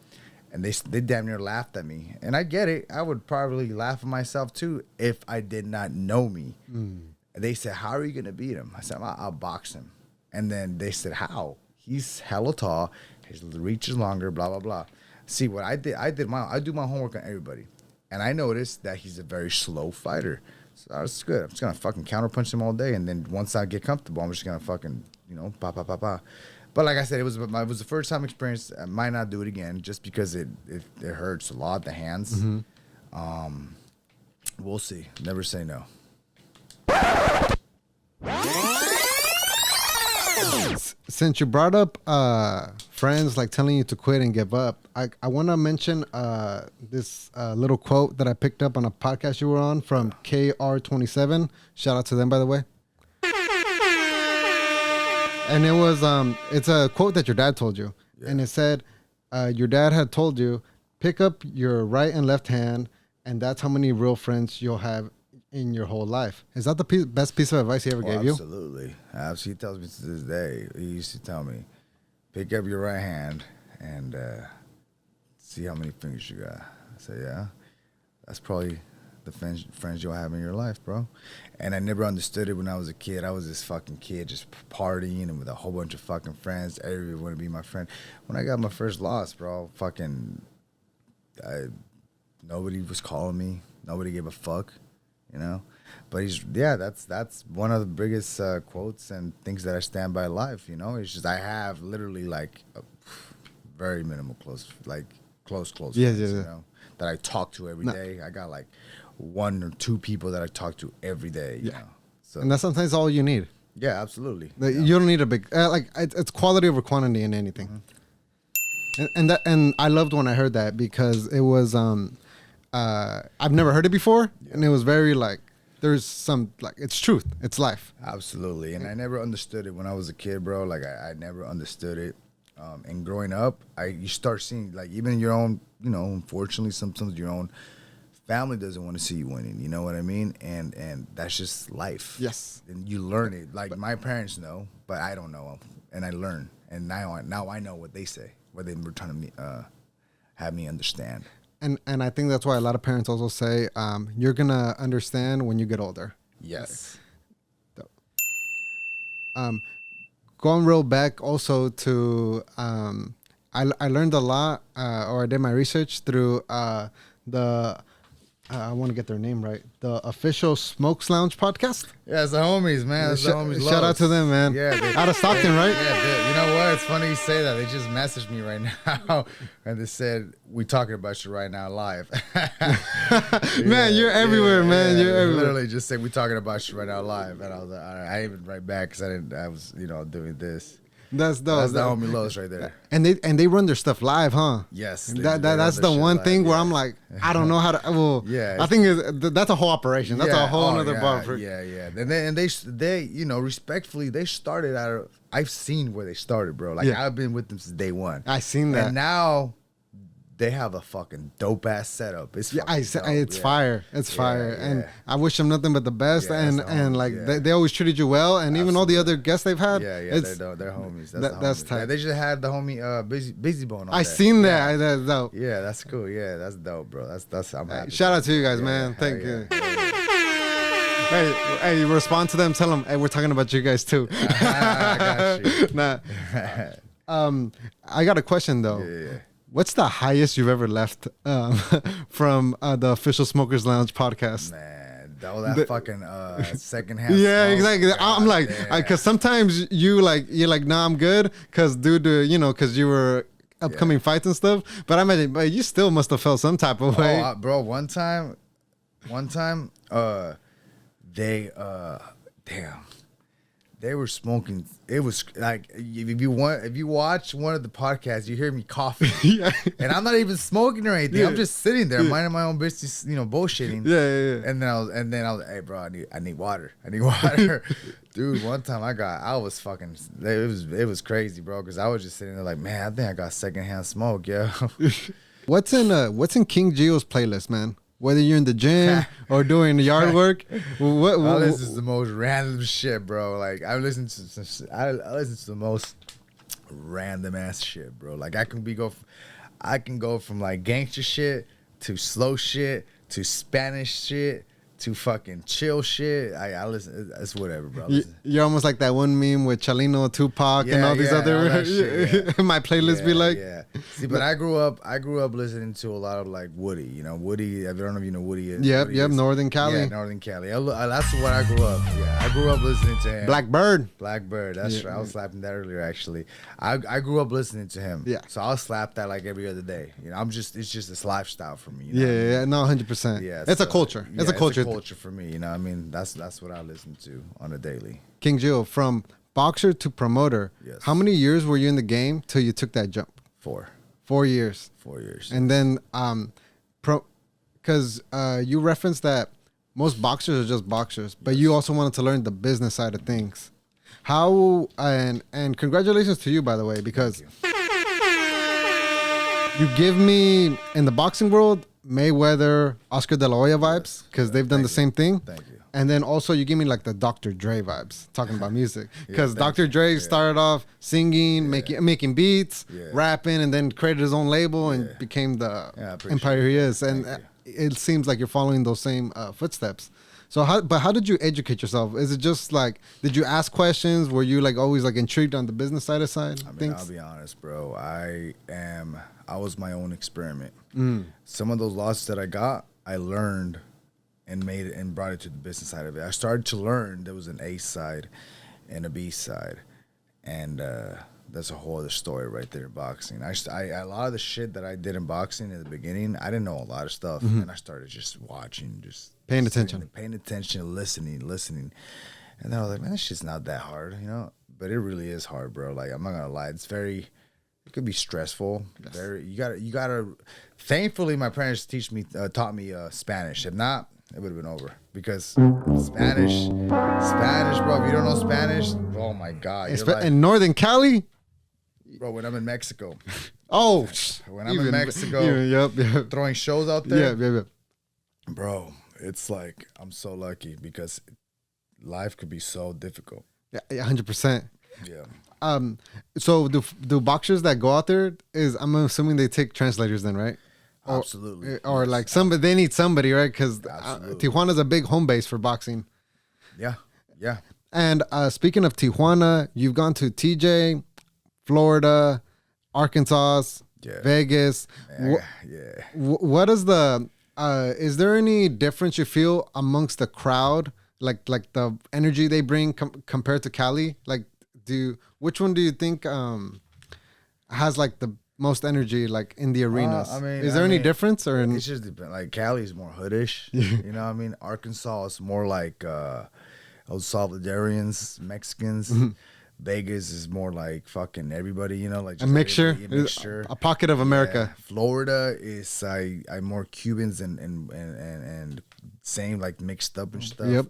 And they damn near laughed at me. And I get it. I would probably laugh at myself too if I did not know me. And they said, "How are you gonna beat him?" I said, "I'll box him." And then they said, "How?" He's hella tall. His reach is longer. Blah blah blah. See what I did? I do my homework on everybody. And I noticed that he's a very slow fighter. So that's good. I'm just going to fucking counterpunch him all day. And then once I get comfortable, I'm just going to fucking, you know, pa. But like I said, it was the first time experience. I might not do it again just because it hurts a lot, the hands. Mm-hmm. We'll see. Never say no. Since you brought up friends like telling you to quit and give up, I want to mention this little quote that I picked up on a podcast you were on from KR27. Shout out to them, by the way. And it was it's a quote that your dad told you, and it said your dad had told you, pick up your right and left hand, and that's how many real friends you'll have in your whole life. Is that the best piece of advice he ever gave you? Absolutely. He tells me to this day. He used to tell me, pick up your right hand and see how many fingers you got. I said, yeah, that's probably the friends you'll have in your life, bro. And I never understood it when I was a kid. I was this fucking kid just partying and with a whole bunch of fucking friends. Everybody wanted to be my friend. When I got my first loss, bro, nobody was calling me. Nobody gave a fuck. You know, but that's one of the biggest quotes and things that I stand by in life. You know, it's just I have literally like a very minimal close friends, yeah. You know, that I talk to every day. I got like 1 or 2 people that I talk to every day. You know? So, and that's sometimes all you need. Yeah, absolutely. You don't need a big it's quality over quantity in anything. Mm-hmm. And I loved when I heard that because it was I've never heard it before, and it was very like there's some like it's truth, it's life. Absolutely, and I never understood it when I was a kid, bro. Like I never understood it. And growing up, you start seeing like even in your own, you know, unfortunately sometimes your own family doesn't want to see you winning. You know what I mean? And that's just life. Yes. And you learn it. Like my parents know, but I don't know, and I learn. And now I know what they say, what they were trying to have me understand. And I think that's why a lot of parents also say, you're going to understand when you get older. Yes. Going real back also to, I learned a lot, or I did my research through the, I want to get their name right, the Official Smokes Lounge podcast. Yeah, it's the homies, man. It's the homies. Shout out to them, man. Yeah, out of Stockton, right? Yeah, you know what? It's funny you say that. They just messaged me right now, and they said we talking about you right now live. Man, you're everywhere, man. You're everywhere. Literally just said we talking about you right now live, and I was like, I even write back because I was doing this. That's the homie Los right there. And they run their stuff live, huh? Yes. That's the one thing where I'm like, I don't know how to. Well, yeah. I think that's a whole operation. That's a whole other bar. Yeah. And they you know, respectfully, they started out. I've seen where they started, bro. Like I've been with them since day one. I seen that. And now they have a fucking dope ass setup. It's fire. It's fire. And I wish them nothing but the best. And like they always treated you well. And even all the other guests they've had. They're homies. That's tight. Yeah, they just had the homie Busy Bone on I seen that. That's dope. Yeah, that's cool. Yeah, that's dope, bro. That's I'm happy. Shout out to you guys, man. Thank you. Hey, respond to them. Tell them, hey, we're talking about you guys too. I got you. I got a question though. Yeah. What's the highest you've ever left from the Official Smokers Lounge podcast? Man, that fucking secondhand. Yeah, smoke. exactly. God I'm like, damn. because sometimes you're like, nah, I'm good, because due to because you were upcoming fights and stuff. But I mean, but you still must have felt some type of way. Bro, one time, they damn. They were smoking. It was like if you watch one of the podcasts, you hear me coughing. Yeah. And I'm not even smoking or anything. Yeah. I'm just sitting there minding my own business, bullshitting. Yeah. And then I was, hey bro, I need water. I need water. Dude, one time I was fucking. It was crazy, bro. Because I was just sitting there like, man, I think I got secondhand smoke, yo. What's in King Gio's playlist, man? Whether you're in the gym or doing yard work, what This is the most random shit, bro. Like I listen to the most random ass shit, bro. Like I can go from like gangster shit to slow shit to Spanish shit to fucking chill shit. I listen. It's whatever, bro. You're almost like that one meme with Chalino, Tupac, and all these other. All shit, My playlist be like. Yeah. See, but I grew up listening to a lot of like Woody. Woody. I don't know if you know Woody is. Yep. Woody is. Northern Cali. Yeah, Northern Cali. That's what I grew up. Yeah, I grew up listening to him. Blackbird. That's right. I was slapping that earlier. Actually, I grew up listening to him. Yeah. So I'll slap that like every other day. It's just this lifestyle for me. Yeah. No, 100%. Yeah. It's a culture. It's a culture. It's a culture for me. That's what I listen to on a daily. King Gio, from boxer to promoter. Yes. How many years were you in the game till you took that jump? 4 years. 4 years. And then, because you referenced that most boxers are just boxers, but you also wanted to learn the business side of things. How and congratulations to you, by the way, because you give me in the boxing world Mayweather, Oscar De La Hoya vibes, because they've done the same thing. Thank you. And then also you give me like the Dr. Dre vibes, talking about music. Because Dr. Dre started off singing, making beats, rapping, and then created his own label and became the empire he is. And it seems like you're following those same footsteps. So how did you educate yourself? Is it just like, did you ask questions? Were you like always like intrigued on the business side of things? I'll be honest, bro. I was my own experiment. Some of those losses that I got, I learned and made it and brought it to the business side of it. I started to learn there was an A side and a B side. And that's a whole other story right there in boxing. I a lot of the shit that I did in boxing in the beginning, I didn't know a lot of stuff. And I started just watching, just paying attention, listening. And then I was like, man, this shit's not that hard, But it really is hard, bro. Like, I'm not gonna lie. It could be stressful. Yes. You gotta. Thankfully, my parents taught me Spanish. If not, it would have been over. Because Spanish, bro. If you don't know Spanish, oh my God. In Northern Cali, bro. When I'm in Mexico. When I'm in Mexico, throwing shows out there. Yeah. Bro, it's like I'm so lucky because life could be so difficult. Yeah, 100%. Yeah. So do boxers that go out there I'm assuming they take translators then, right? Absolutely. Or like somebody, they need somebody, right? Because Tijuana's a big home base for boxing. Yeah. And speaking of Tijuana, you've gone to TJ, Florida, Arkansas, Vegas. What is is there any difference you feel amongst the crowd? Like the energy they bring compared to Cali? Like, which one do you think has like the most energy like in the arenas? Is there any difference or it's just depends. Like Cali's more hoodish, you know what I mean? Arkansas is more like El Salvadorians, Mexicans. Vegas is more like fucking everybody, like just a mixture, a pocket of America. Florida is I more Cubans and same like mixed up and stuff. Yep.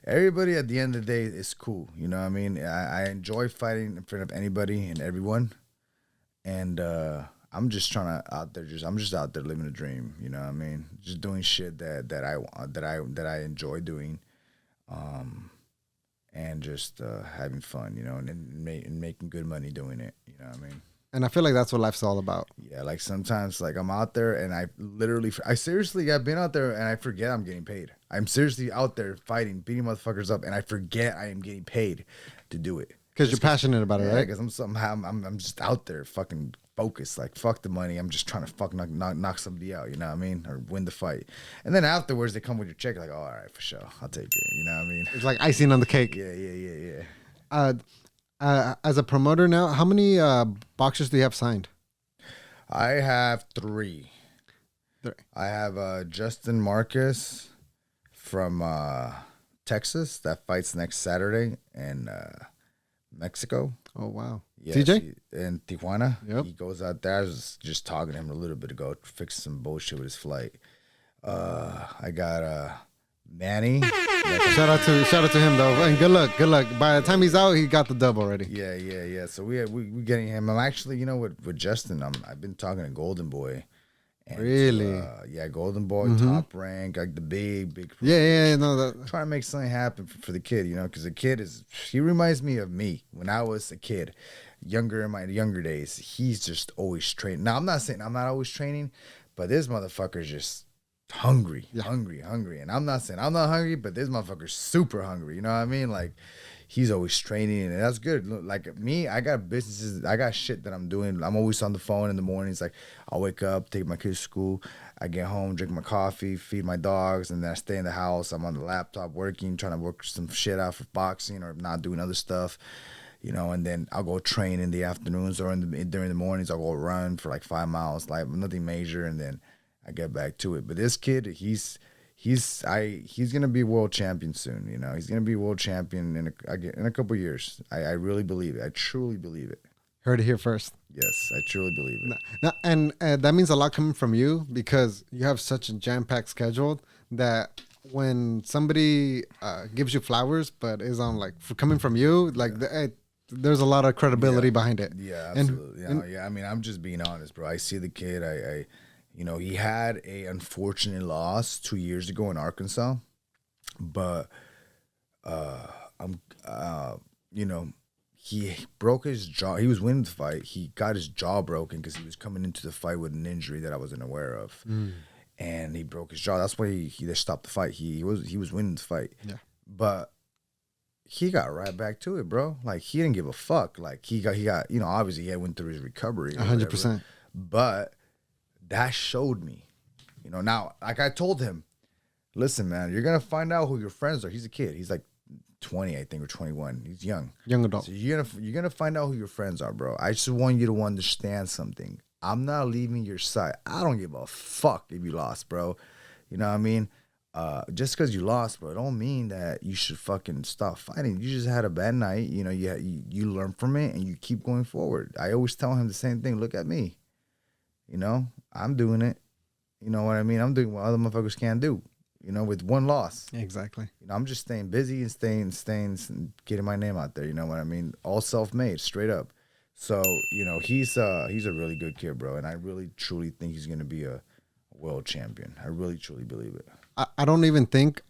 Everybody at the end of the day is cool. You know what I mean? I enjoy fighting in front of anybody and everyone. And I'm just out there living a dream. You know what I mean? Just doing shit that I enjoy doing. And just having fun, and making good money doing it. You know what I mean? And I feel like that's what life's all about. Yeah, like sometimes like I'm out there and I've been out there and I forget I'm getting paid. I'm seriously out there fighting, beating motherfuckers up, and I forget I am getting paid to do it. Because you're passionate about it, right? Because I'm just out there fucking focused. Like, fuck the money. I'm just trying to knock somebody out. You know what I mean? Or win the fight. And then afterwards, they come with your check. Like, oh, all right, for sure, I'll take it. You know what I mean? It's like icing on the cake. Yeah. As a promoter now, how many boxers do you have signed? I have 3. I have Justin Marcus from Texas that fights next Saturday in Mexico. Oh, wow. Yeah, TJ? in Tijuana. Yep. He goes out there. I was just talking to him a little bit ago, fixing some bullshit with his flight. I got Manny. Shout out to him though, and good luck. By the time he's out, he got the dub already. Yeah. So we getting him. I'm actually, with Justin, I've been talking to Golden Boy. And really? Golden Boy, top rank, like the big. Yeah. No, trying to make something happen for the kid, because the kid he reminds me of me when I was a kid, in my younger days. He's just always training. Now I'm not saying I'm not always training, but this motherfucker's just hungry. And I'm not saying I'm not hungry, but this motherfucker's super hungry. You know what I mean? Like, he's always training, and that's good. Look, like me, I got businesses, I got shit that I'm doing. I'm always on the phone in the mornings. Like, I'll wake up, take my kids to school, I get home, drink my coffee, feed my dogs, and then I stay in the house. I'm on the laptop working, trying to work some shit out for boxing or not doing other stuff. And then I'll go train in the afternoons or during the mornings. I'll go run for like 5 miles, like nothing major, and then I get back to it. But this kid, he's gonna be world champion soon. He's gonna be world champion in a couple years. I really believe it. I truly believe it. heard it here first. Yes, I truly believe it. And that means a lot coming from you, because you have such a jam-packed schedule that when somebody gives you flowers, but is on coming from you, there's a lot of credibility behind it. Yeah, absolutely. I mean, I'm just being honest, bro. I see the kid. He had a unfortunate loss 2 years ago in Arkansas, but he broke his jaw. He was winning the fight. He got his jaw broken because he was coming into the fight with an injury that I wasn't aware of, and he broke his jaw. That's why they stopped the fight. He was winning the fight. Yeah, but he got right back to it, bro. Like, he didn't give a fuck. Like, he got obviously he went through his recovery 100%, but that showed me, now, like I told him, listen, man, you're going to find out who your friends are. He's a kid. He's like 20, I think, or 21. He's young adult. So you're going to find out who your friends are, bro. I just want you to understand something. I'm not leaving your side. I don't give a fuck if you lost, bro. You know what I mean? Just because you lost, bro, don't mean that you should fucking stop fighting. You just had a bad night. You learn from it and you keep going forward. I always tell him the same thing. Look at me. I'm doing it. You know what I mean? I'm doing what other motherfuckers can't do, with one loss. Exactly. I'm just staying busy and staying and getting my name out there. You know what I mean? All self-made, straight up. So, he's a really good kid, bro. And I really, truly think he's going to be a world champion. I really, truly believe it. I don't even think,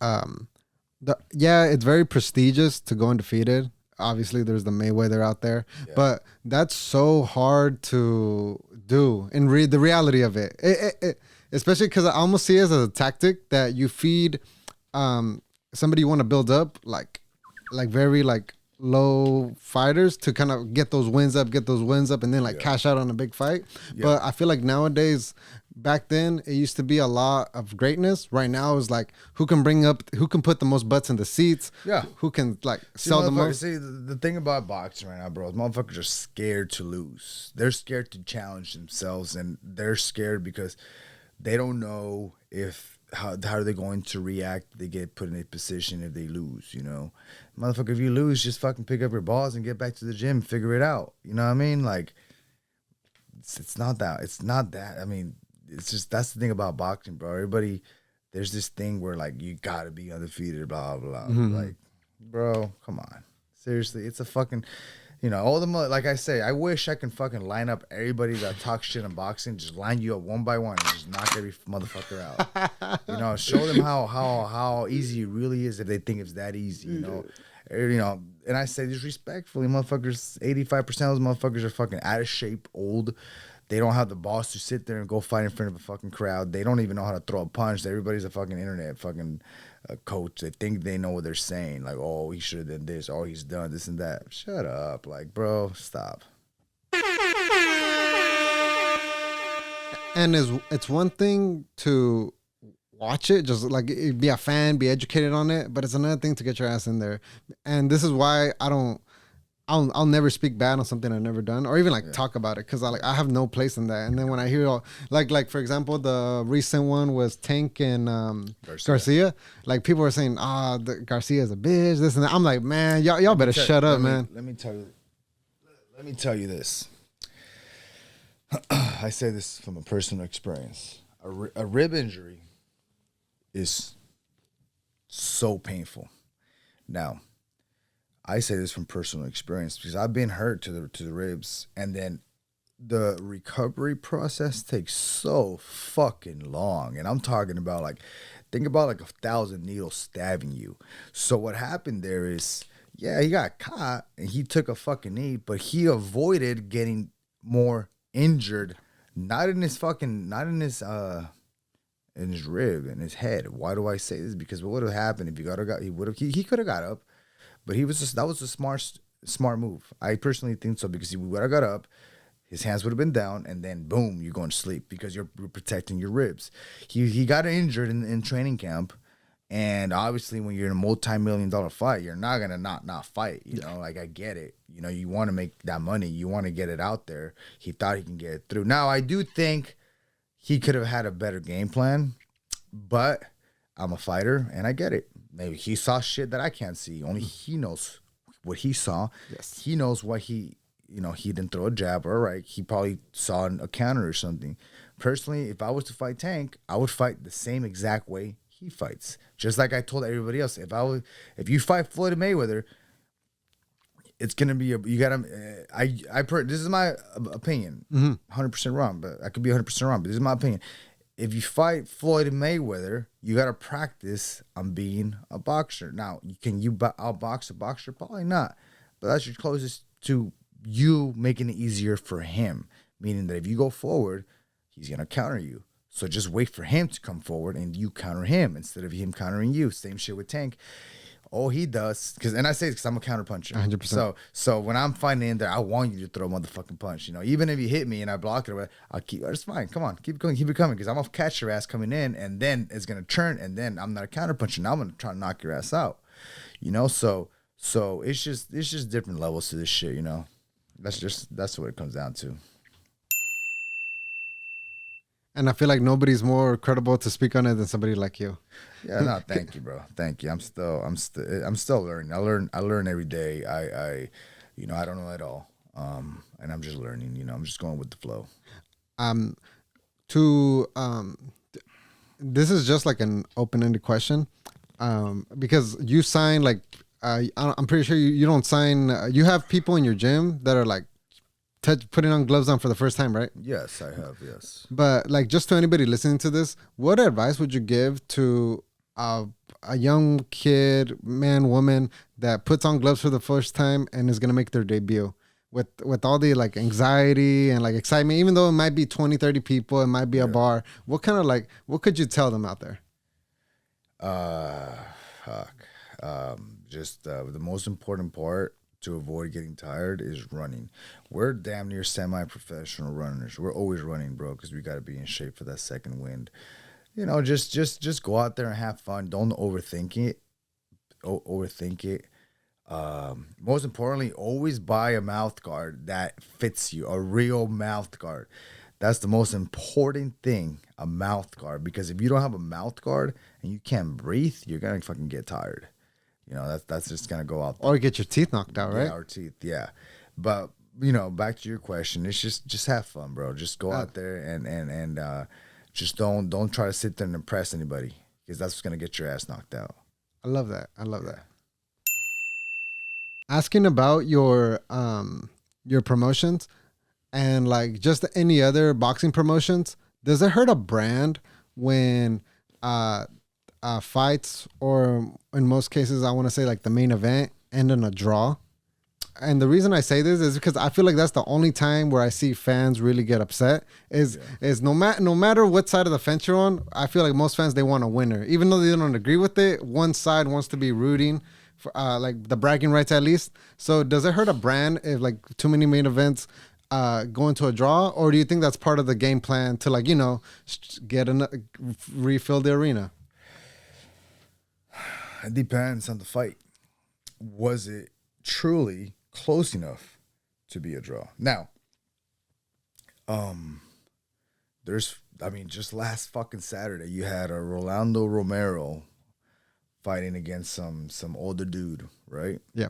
it's very prestigious to go undefeated. Obviously, there's the Mayweather out there, but that's so hard to do in the reality of it. Especially because I almost see it as a tactic that you feed somebody you want to build up, like very low fighters to kind of get those wins up, and then cash out on a big fight. But I feel like nowadays, back then it used to be a lot of greatness. Right now is who can put the most butts in the seats. Yeah, who can sell the most. See, the thing about boxing right now, bro, is motherfuckers are scared to lose. They're scared to challenge themselves, and they're scared because they don't know how are they going to react if they get put in a position if they lose, Motherfucker, if you lose, just fucking pick up your balls and get back to the gym, figure it out. You know what I mean? It's not that. I mean, it's just, that's the thing about boxing, bro. Everybody, there's this thing where you gotta be undefeated, blah, blah, blah. Bro, come on. Seriously, it's a fucking... all the like I say, I wish I can fucking line up everybody that talks shit in boxing, just line you up one by one and just knock every motherfucker out. Show them how easy it really is if they think it's that easy. And I say this respectfully, motherfuckers. 85% of those motherfuckers are fucking out of shape, old. They don't have the balls to sit there and go fight in front of a fucking crowd. They don't even know how to throw a punch. Everybody's a fucking internet fucking coach. They think they know what they're saying. Oh, he should have done this. Oh, he's done this and that. Shut up. Bro, stop. And it's one thing to watch it, just like be a fan, be educated on it, but it's another thing to get your ass in there. And this is why I'll never speak bad on something I've never done, or even like talk about it, because I have no place in that. And then when I hear like for example, the recent one was Tank and Garcia. Like people were saying, Garcia's a bitch, this and that. I'm like, man, y'all better shut up, man. Let me tell you this. I say this from a personal experience. A rib injury is so painful. Now, I say this from personal experience because I've been hurt to the ribs, and then the recovery process takes so fucking long. And I'm talking about think about 1,000 needles stabbing you. So what happened there is, he got caught and he took a fucking knee, but he avoided getting more injured, not in his rib, in his head. Why do I say this? Because what would have happened if he could have got up, but that was a smart move. I personally think so, because he would have got up, his hands would have been down, and then boom, you're going to sleep because you're protecting your ribs. He got injured in training camp. And obviously, when you're in a multi-million-dollar fight, you're not gonna not fight. I get it. You want to make that money. You want to get it out there. He thought he can get it through. Now, I do think he could have had a better game plan, but I'm a fighter, and I get it. Maybe he saw shit that I can't see. Only he knows what he saw. Yes. He knows what he didn't throw a jab or a right. He probably saw a counter or something. Personally, if I was to fight Tank, I would fight the same exact way he fights. Just like I told everybody else, if you fight Floyd Mayweather, it's gonna be this is my opinion, 100% wrong, but I could be 100% wrong. But this is my opinion. If you fight Floyd Mayweather, you gotta practice on being a boxer. Now, can you outbox a boxer? Probably not, but that's your closest to you making it easier for him. Meaning that if you go forward, he's gonna counter you. So just wait for him to come forward and you counter him instead of him countering you. Same shit with Tank. All he does, and I say it because I'm a counter puncher. 100%. So when I'm fighting in there, I want you to throw a motherfucking punch. Even if you hit me and I block it, I'll keep. It's fine. Come on, keep going, keep it coming, because I'm gonna catch your ass coming in, and then it's gonna turn, and then I'm not a counter puncher. Now I'm gonna try to knock your ass out. So it's just different levels to this shit. That's what it comes down to. And I feel like nobody's more credible to speak on it than somebody like you. Yeah, no, thank you, bro. Thank you. I'm still learning. I learn every day. I don't know at all. And I'm just learning. I'm just going with the flow. This is just like an open-ended question. Because you sign I'm pretty sure you don't sign. You have people in your gym that are like putting on gloves on for the first time, right? Yes, I have. Yes. But just to anybody listening to this, what advice would you give to a young kid, man, woman that puts on gloves for the first time and is gonna make their debut with all the anxiety and excitement, even though it might be 20, 30 people, it might be a bar. What could you tell them out there? The most important part to avoid getting tired is running. We're damn near semi-professional runners. We're always running, bro, because we got to be in shape for that second wind. Just go out there and have fun. Don't overthink it. Most importantly, always buy a mouth guard that fits you, a real mouth guard. That's the most important thing, a mouth guard. Because if you don't have a mouth guard and you can't breathe, you're going to fucking get tired. That's just going to go out there. Or get your teeth knocked out, right? Yeah, our teeth, yeah. But, back to your question, it's just have fun, bro. Just go out there and just don't try to sit there and impress anybody, because that's what's going to get your ass knocked out. I love that. Asking about your promotions and just any other boxing promotions, does it hurt a brand when fights, or in most cases, I want to say the main event, end in a draw? And the reason I say this is because I feel like that's the only time where I see fans really get upset is no matter what side of the fence you're on. I feel like most fans, they want a winner, even though they don't agree with it. One side wants to be rooting for the bragging rights, at least. So does it hurt a brand if too many main events go into a draw, or do you think that's part of the game plan to like refill the arena? It depends on the fight. Was it truly close enough to be a draw? Now, just last fucking Saturday, you had a Rolando Romero fighting against some older dude, right? Yeah.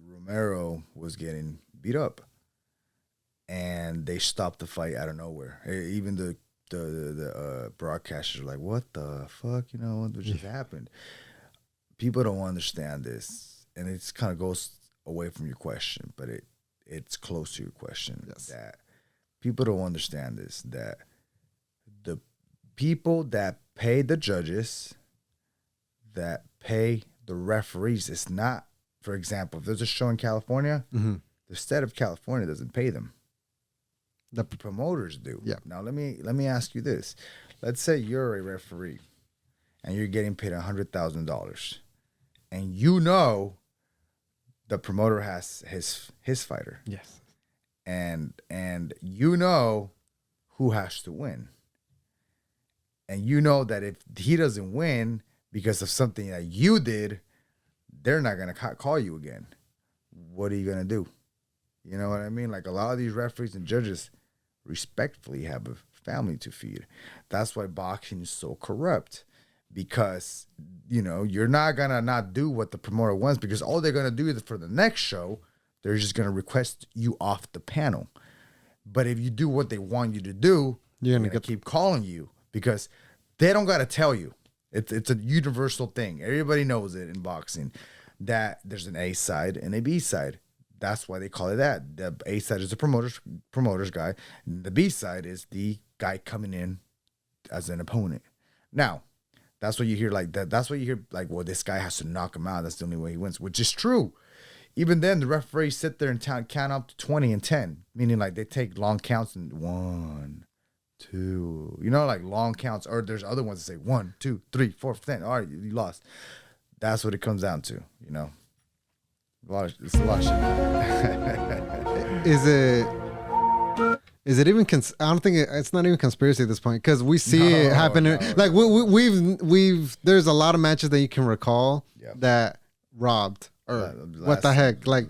Romero was getting beat up, and they stopped the fight out of nowhere. Even the broadcasters are like, "What the fuck? What just happened?" People don't understand this, and it kind of goes away from your question, but it's close to your question. Yes. That people don't understand this, that the people that pay the judges, that pay the referees, it's not, for example, if there's a show in California, the state of California doesn't pay them. The promoters do. Yeah. Now let me ask you this. Let's say you're a referee and you're getting paid $100,000, and the promoter has his fighter. Yes. And who has to win. And that if he doesn't win because of something that you did, they're not going to call you again. What are you going to do? You know what I mean? Like, a lot of these referees and judges respectfully have a family to feed. That's why boxing is so corrupt. Because, you're not going to not do what the promoter wants, because all they're going to do is for the next show, they're just going to request you off the panel. But if you do what they want you to do, you're going to keep calling you, because they don't got to tell you. It's a universal thing. Everybody knows it in boxing, that there's an A side and a B side. That's why they call it that. The A side is the promoter's guy. The B side is the guy coming in as an opponent. Now, that's what you hear like that. That's what you hear like, well, this guy has to knock him out. That's the only way he wins, which is true. Even then, the referees sit there and count up to 20 and 10, meaning like they take long counts and 1, 2, like long counts. Or there's other ones that say 1, 2, 3, 4, 10. All right, you lost. That's what it comes down to, It's a lot of shit. Is it even? I don't think it's not even conspiracy at this point, because we see it happen. Like we've there's a lot of matches that you can recall that robbed. Or what the heck? Like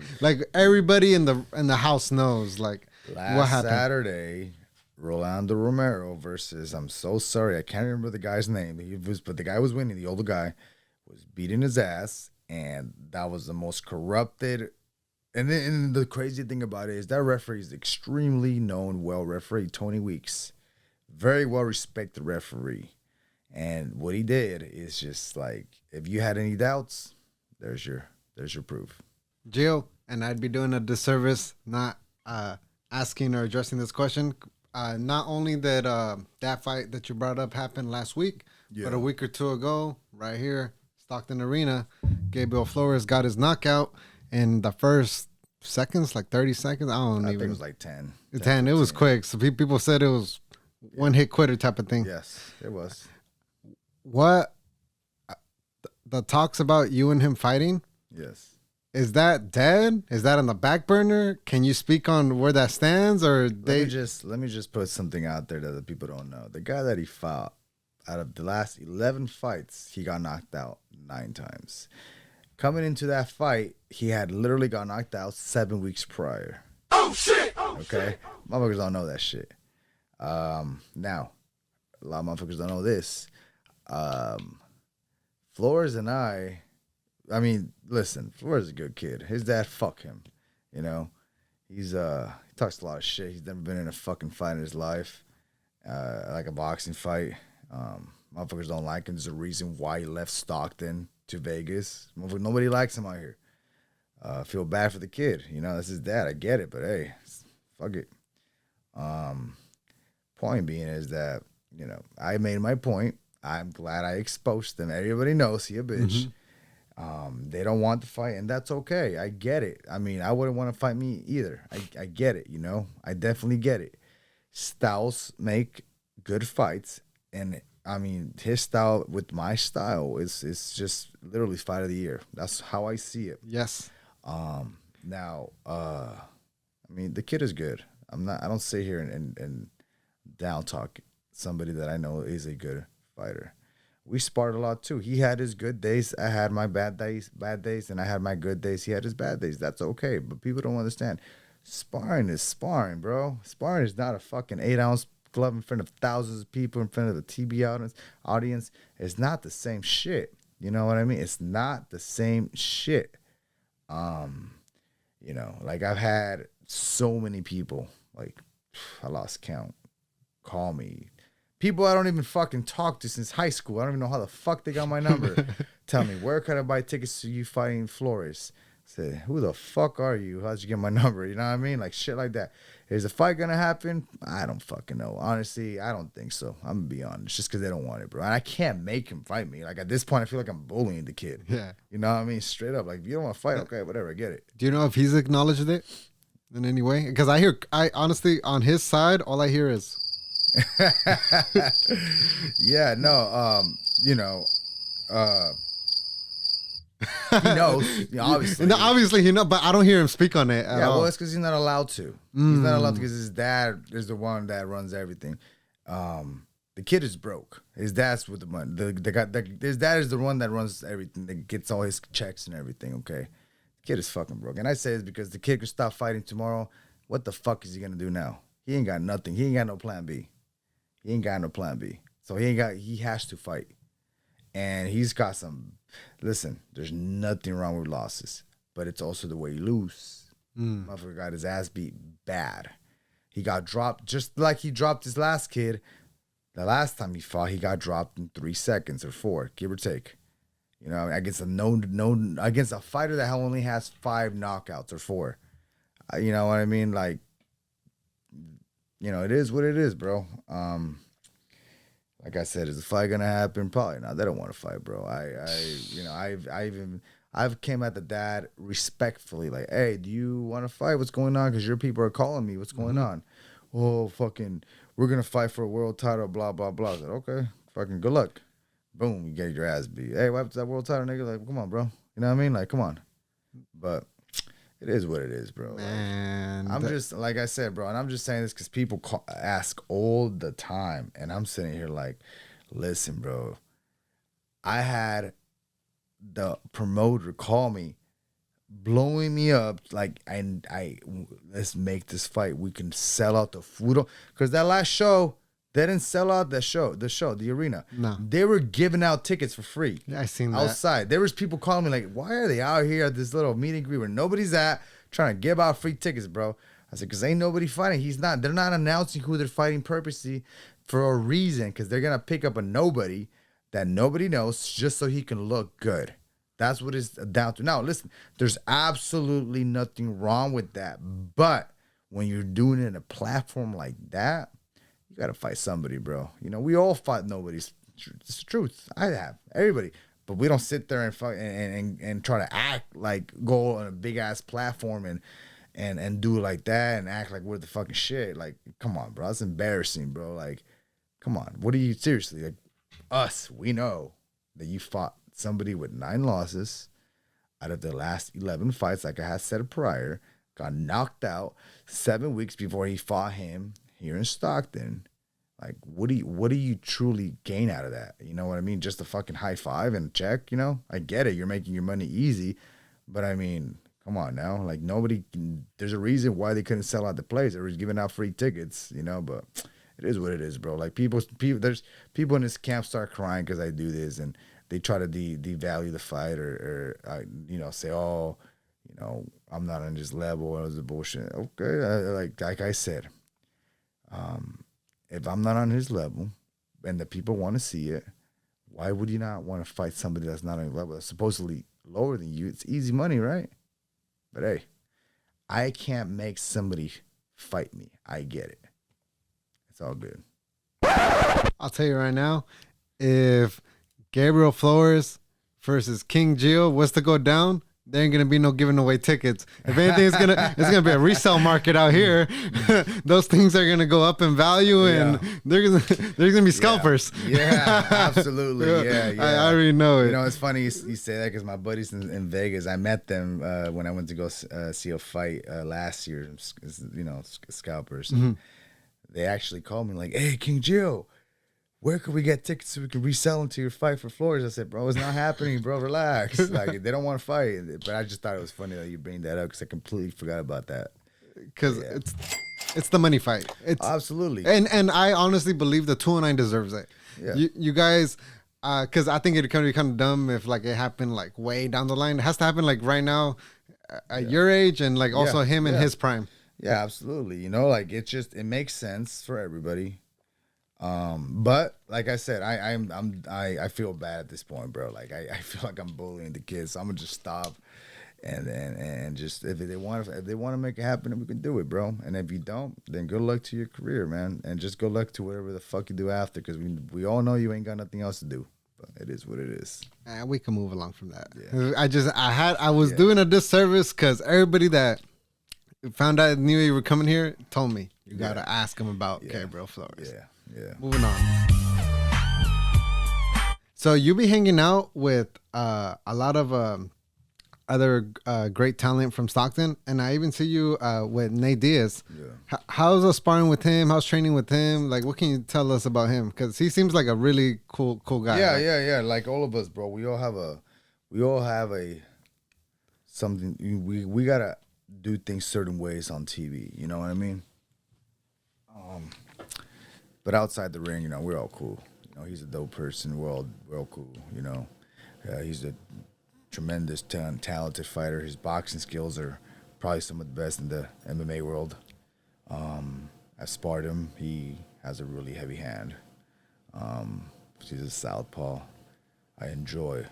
everybody in the house knows like what happened. Saturday, Rolando Romero versus, I'm so sorry, I can't remember the guy's name. But the guy was winning. The older guy was beating his ass, and that was the most corrupted. And then the crazy thing about it is that referee is extremely known, well referee, Tony Weeks, very well respected referee. And what he did is just like, if you had any doubts, there's your proof. Gio, and I'd be doing a disservice not asking or addressing this question. Not only that that fight that you brought up happened last week, but a week or two ago, right here, Stockton Arena, Gabriel Flores got his knockout in the first seconds, like 30 seconds. I think it was like 10. 10. It was quick. So people said it was one hit quitter type of thing. Yes, it was. What the talks about you and him fighting? Yes. Is that dead? Is that on the back burner? Can you speak on where that stands? Or let me just put something out there that the people don't know. The guy that he fought, out of the last 11 fights, he got knocked out 9 times. Coming into that fight, he had literally got knocked out 7 weeks prior. Oh shit! Okay, motherfuckers don't know that shit. Now, a lot of motherfuckers don't know this. Flores and I mean, listen, Flores is a good kid. His dad, fuck him. He talks a lot of shit. He's never been in a fucking fight in his life, like a boxing fight. Motherfuckers don't like him. There's a reason why he left Stockton to Vegas. Nobody likes him out here. Feel bad for the kid. That's his dad. I get it, but hey, fuck it. Point being is that, I made my point. I'm glad I exposed them. Everybody knows he a bitch. They don't want to fight, and that's okay. I get it. I mean, I wouldn't want to fight me either. I get it, I definitely get it. Styles make good fights, and I mean, his style with my style is just literally fight of the year. That's how I see it. Yes. Now, I mean, the kid is good. I don't sit here and down talk somebody that I know is a good fighter. We sparred a lot too. He had his good days. I had my bad days, and I had my good days. He had his bad days. That's okay. But people don't understand. Sparring is sparring, bro. Sparring is not a fucking 8-ounce glove in front of thousands of people in front of the TV audience. It's not the same shit. You know what I mean? It's not the same shit. You know, like I've had so many people, like I lost count, call me. People I don't even fucking talk to since high school. I don't even know how the fuck they got my number. Tell me, where can I buy tickets to you fighting Flores? Say, who the fuck are you? How'd you get my number? You know what I mean? Like shit like that. Is the fight gonna happen? I don't fucking know. Honestly, I don't think so. I'm gonna be honest. Just because they don't want it, bro. And I can't make him fight me. Like at this point, I feel like I'm bullying the kid. Yeah. You know what I mean? Straight up. Like if you don't want to fight, okay, whatever. I get it. Do you know if he's acknowledged it in any way? Because I honestly, on his side, all I hear is. Yeah, no, you know, he knows, obviously. No, obviously he knows, but I don't hear him speak on it at all. Well, it's because he's not allowed to. He's not allowed to because his dad is the one that runs everything. The kid is broke. His dad's with the money. His dad is the one that runs everything, that gets all his checks and everything, okay? The kid is fucking broke. And I say this because the kid can stop fighting tomorrow. What the fuck is he going to do now? He ain't got nothing. He ain't got no plan B. He ain't got no plan B. So he has to fight. And he's got some, listen, there's nothing wrong with losses, but it's also the way you lose. Motherfucker got his ass beat bad. He got dropped just like he dropped his last kid. The last time he fought, he got dropped in 3 seconds or 4, give or take. You know, against a fighter that only has 5 knockouts or 4. You know what I mean? Like, you know, it is what it is, bro. Like I said, is the fight gonna happen? Probably not. They don't want to fight, bro. I've came at the dad respectfully, like, hey, do you want to fight? What's going on? Because your people are calling me. What's going on? Oh, fucking, we're gonna fight for a world title. Blah blah blah. I said, okay, fucking good luck. Boom, you get your ass beat. Hey, what happened to that world title, nigga? Like, come on, bro. You know what I mean? Like, come on. But it is what it is, bro. Man, I'm just, like I said, bro, and I'm just saying this because people ask all the time, and I'm sitting here like, listen, bro, I had the promoter call me, blowing me up, like, I let's make this fight. We can sell out the food, because that last show, they didn't sell out the arena. No. They were giving out tickets for free. Yeah, I seen that. Outside. There was people calling me like, why are they out here at this little meet and greet where nobody's at trying to give out free tickets, bro? I said, because ain't nobody fighting. They're not announcing who they're fighting purposely for a reason, because they're going to pick up a nobody that nobody knows just so he can look good. That's what it's down to. Now, listen, there's absolutely nothing wrong with that. But when you're doing it in a platform like that, you got to fight somebody, bro. You know, we all fight nobody's. It's the truth. I have. Everybody. But we don't sit there and fight and try to act like go on a big-ass platform and do it like that and act like we're the fucking shit. Like, come on, bro. That's embarrassing, bro. Like, come on. What are you, seriously? Like, us, we know that you fought somebody with 9 losses out of the last 11 fights, like I had said prior, got knocked out 7 weeks before he fought him here in Stockton. Like, what do you truly gain out of that? You know what I mean? Just a fucking high five and check, you know? I get it. You're making your money easy. But, I mean, come on now. Like, there's a reason why they couldn't sell out the place. They were giving out free tickets, you know? But it is what it is, bro. Like, there's people in this camp start crying because I do this, and they try to devalue the fight or you know, say, oh, you know, I'm not on this level. It was a bullshit. Okay, like I said, if I'm not on his level and the people want to see it, why would you not want to fight somebody that's not on your level, that's supposedly lower than you? It's easy money, right? But hey, I can't make somebody fight me. I get it. It's all good. I'll tell you right now, if Gabriel Flores versus King Gio was to go down, there ain't gonna be no giving away tickets. If anything, it's gonna be a resale market out here. Those things are gonna go up in value, and there's gonna be scalpers. Yeah, absolutely. Yeah. I already know it. You know, it's funny you say that because my buddies in Vegas, I met them when I went to go see a fight last year. You know, scalpers. Mm-hmm. They actually called me like, "Hey, King Gio, where could we get tickets so we can resell them to your fight for Flores?" I said, "Bro, it's not happening, bro. Relax. Like, they don't want to fight." But I just thought it was funny that you bring that up because I completely forgot about that. Because it's the money fight. It's absolutely. And I honestly believe the 209 deserves it. Yeah. You guys, because I think it'd be kind of dumb if like it happened like way down the line. It has to happen like right now, at your age, and like also him in his prime. Yeah, absolutely. You know, like it makes sense for everybody. But like I said, I feel bad at this point, bro. Like I feel like I'm bullying the kids, so I'm gonna just stop, and just if they want to make it happen, we can do it, bro. And if you don't, then good luck to your career, man, and just good luck to whatever the fuck you do after, because we all know you ain't got nothing else to do. But it is what it is. And we can move along from that. Yeah. I was doing a disservice because everybody that found out knew you were coming here told me you gotta ask him about Gabriel Flores. Yeah. Moving on. So you be hanging out with a lot of other great talent from Stockton, and I even see you with Nate Diaz. Yeah. How's the sparring with him? How's training with him? Like, what can you tell us about him? Because he seems like a really cool guy. Yeah. Like all of us, bro. We all have a something. We gotta do things certain ways on TV. You know what I mean? But outside the ring, you know, we're all cool. You know, he's a dope person. We're all cool. You know, he's a tremendous, talented fighter. His boxing skills are probably some of the best in the MMA world. I've sparred him. He has a really heavy hand. He's a southpaw. I enjoy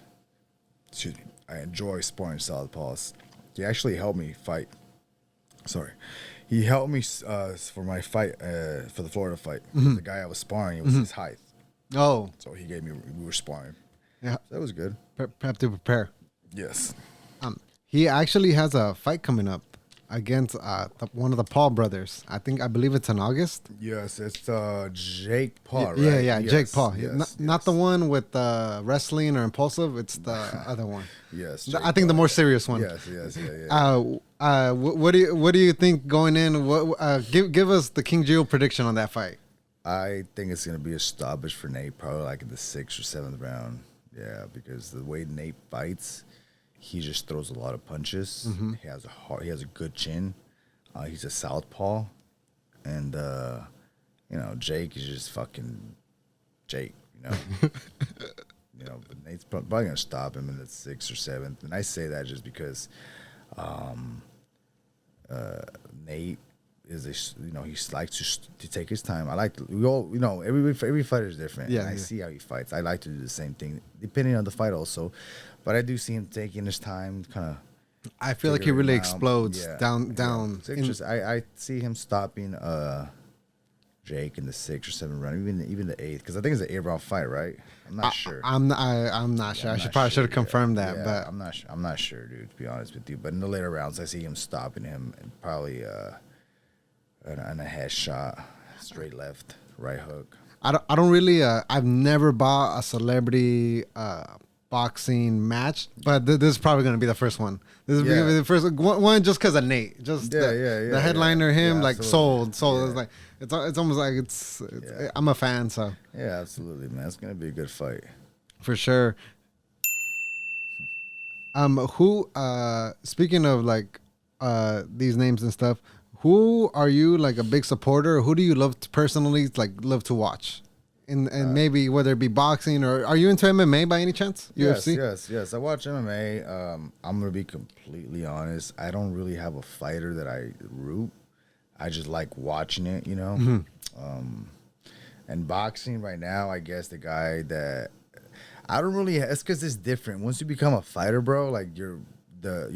sparring southpaws. He actually helped me fight. He helped me for my fight, for the Florida fight. Mm-hmm. The guy I was sparring, it was his height. Oh. So he gave me, we were sparring. Yeah. So that was good. Have to prepare. Yes. He actually has a fight coming up against one of the Paul brothers. I believe it's in August. Yes, it's Jake Paul, right? Yeah, yes, Jake Paul. Yes, not the one with wrestling or impulsive. It's the other one. Yes. Jake I think Paul, the more serious one. Yes, yeah. What do you think going in? Give us the King Gio prediction on that fight. I think it's gonna be a stoppage for Nate, probably like in the 6th or 7th round. Yeah, because the way Nate fights, he just throws a lot of punches. Mm-hmm. He has a good chin. He's a southpaw, and you know, Jake is just fucking Jake. You know, but Nate's probably gonna stop him in the 6th or 7th. And I say that just because Nate is he likes to take his time. Every fighter is different. Yeah, and I see how he fights. I like to do the same thing, depending on the fight also. But I do see him taking his time, kind of. I feel like he really explodes down. I see him stopping Jake in the 6th or 7th round, even the 8th, because I think it's an 8-round fight, right? I'm not sure. I'm not sure. I should have confirmed that, but I'm not sure, dude. To be honest with you, but in the later rounds, I see him stopping him and probably and a head shot, straight left, right hook. I don't really. I've never bought a celebrity boxing match, but this is probably going to be the first one. This is gonna be the first one just because of Nate. Just the headliner, him like sold. Yeah. It's like it's almost like it's I'm a fan, so yeah, absolutely, man. It's going to be a good fight for sure. Who speaking of like these names and stuff, who are you like a big supporter? Who do you love to personally love to watch? And maybe whether it be boxing or are you into MMA by any chance? UFC? Yes. I watch MMA. I'm gonna be completely honest. I don't really have a fighter that I root. I just like watching it, you know. Mm-hmm. And boxing right now, I guess the guy that I don't really. It's because it's different. Once you become a fighter, bro, like your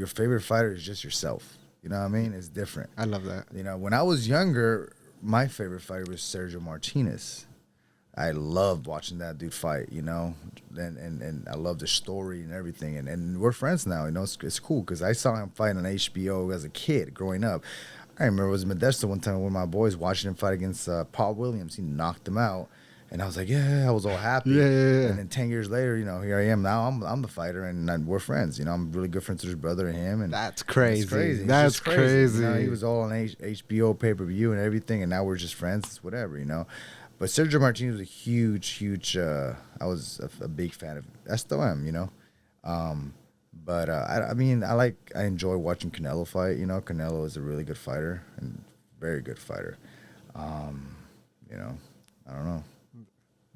favorite fighter is just yourself. You know what I mean? It's different. I love that. You know, when I was younger, my favorite fighter was Sergio Martinez. I loved watching that dude fight, you know, and I love the story and everything. And we're friends now, you know. It's cool because I saw him fight on HBO as a kid growing up. I remember it was in Modesto one time with my boys watching him fight against Paul Williams. He knocked him out. And I was like, yeah, I was all happy. Yeah. And then 10 years later, you know, here I am now. I'm the fighter, and we're friends. You know, I'm really good friends with his brother and him. And that's crazy. It's crazy. That's crazy. You know, he was all on HBO pay-per-view and everything, and now we're just friends. It's whatever, you know. But Sergio Martinez was a huge. I was a big fan of. I still am, you know. But I mean, I enjoy watching Canelo fight. You know, Canelo is a really good fighter and very good fighter. You know, I don't know.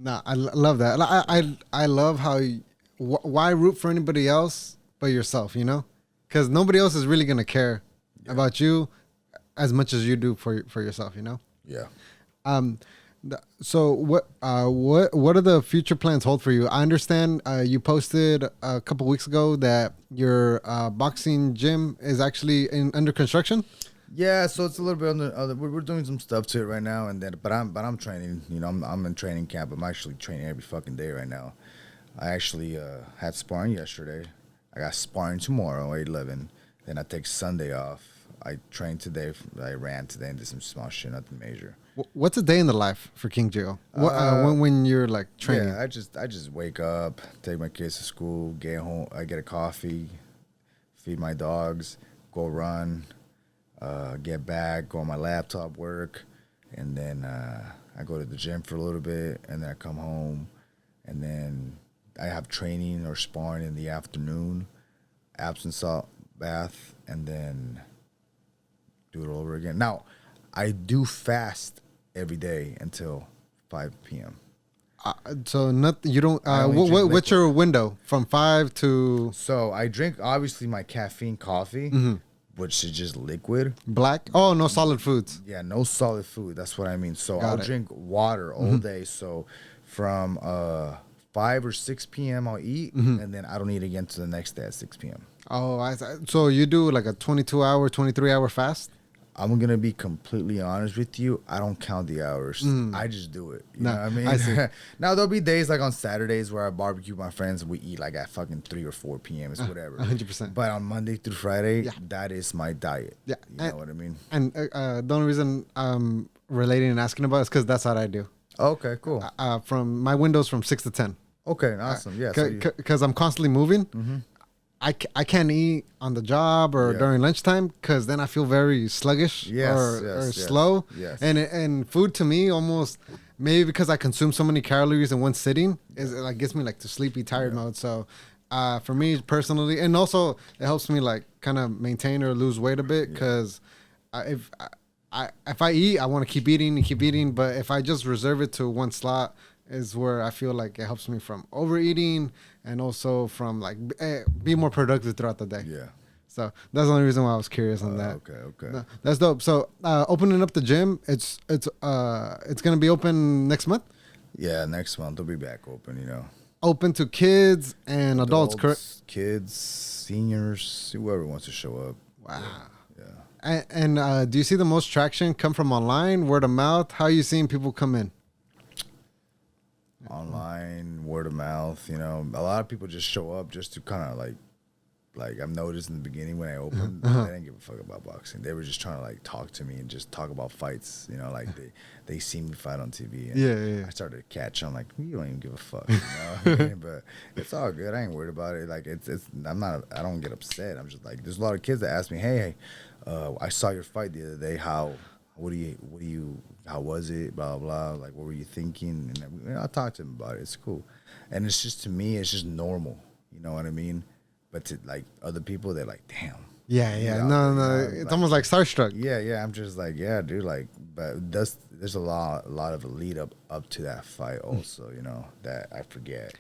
No, I love that. I love how why root for anybody else but yourself, you know? Because nobody else is really going to care about you as much as you do for yourself, you know? Yeah. So what are the future plans hold for you? I understand you posted a couple weeks ago that your boxing gym is actually under construction. Yeah, so it's a little bit we're doing some stuff to it right now, but I'm training. You know, I'm in training camp. I'm actually training every fucking day right now. I actually had sparring yesterday. I got sparring tomorrow at 11. Then I take Sunday off. I trained today. I ran today and did some small shit, nothing major. What's a day in the life for King Joe? When you're like training? Yeah, I just wake up, take my kids to school, get home. I get a coffee, feed my dogs, go run. Get back, go on my laptop, work, and then I go to the gym for a little bit, and then I come home, and then I have training or sparring in the afternoon, Epsom salt bath, and then do it all over again. Now, I do fast every day until 5 p.m. So you don't. What's your window from 5 to? So I drink obviously my caffeine coffee. Mm-hmm. Which is just liquid. Black? Oh, no solid foods. Yeah, no solid food. That's what I mean. So I'll drink water all day. So from 5 or 6 p.m. I'll eat, and then I don't eat again till the next day at 6 p.m. Oh, so you do like a 22-hour, 23-hour fast? I'm going to be completely honest with you. I don't count the hours. I just do it. You know what I mean? I see. Now, there'll be days like on Saturdays where I barbecue with my friends and we eat like at fucking 3 or 4 p.m. It's whatever. 100%. But on Monday through Friday, that is my diet. Yeah. You know what I mean? And the only reason I'm relating and asking about it is because that's what I do. Okay, cool. From my windows from 6 to 10. Okay, awesome. Yeah. Because I'm constantly moving. Mm-hmm. I can't eat on the job or during lunchtime because then I feel very sluggish or slow. Yes. And food to me almost, maybe because I consume so many calories in one sitting, is it like gets me like to sleepy, tired mode. So for me personally, and also it helps me like kind of maintain or lose weight a bit because if I eat, I want to keep eating. But if I just reserve it to one slot, is where I feel like it helps me from overeating and also from like be more productive throughout the day. Yeah. So that's the only reason why I was curious on that. Okay. No, that's dope. So opening up the gym, it's gonna be open next month. Yeah, next month they'll be back open. You know, open to kids and adults, correct? Kids, seniors, whoever wants to show up. Wow. Yeah. And do you see the most traction come from online, word of mouth? How are you seeing people come in? Online, word of mouth, you know, a lot of people just show up just to kind of like I've noticed in the beginning when I opened, they didn't give a fuck about boxing. They were just trying to like talk to me and just talk about fights, you know, like they see me fight on TV. And I started to catch on like, you don't even give a fuck, you know what I mean? But it's all good. I ain't worried about it. Like I don't get upset. I'm just like, there's a lot of kids that ask me, hey, I saw your fight the other day. How was it? Blah, blah, like, what were you thinking? And I'll talk to them about it. It's cool. And it's just, to me, it's just normal. You know what I mean? But to, like, other people, they're like, damn. Yeah. You know, no. It's like, almost like starstruck. Yeah. I'm just like, yeah, dude. Like, but there's a lot of lead up to that fight also, you know, that I forget.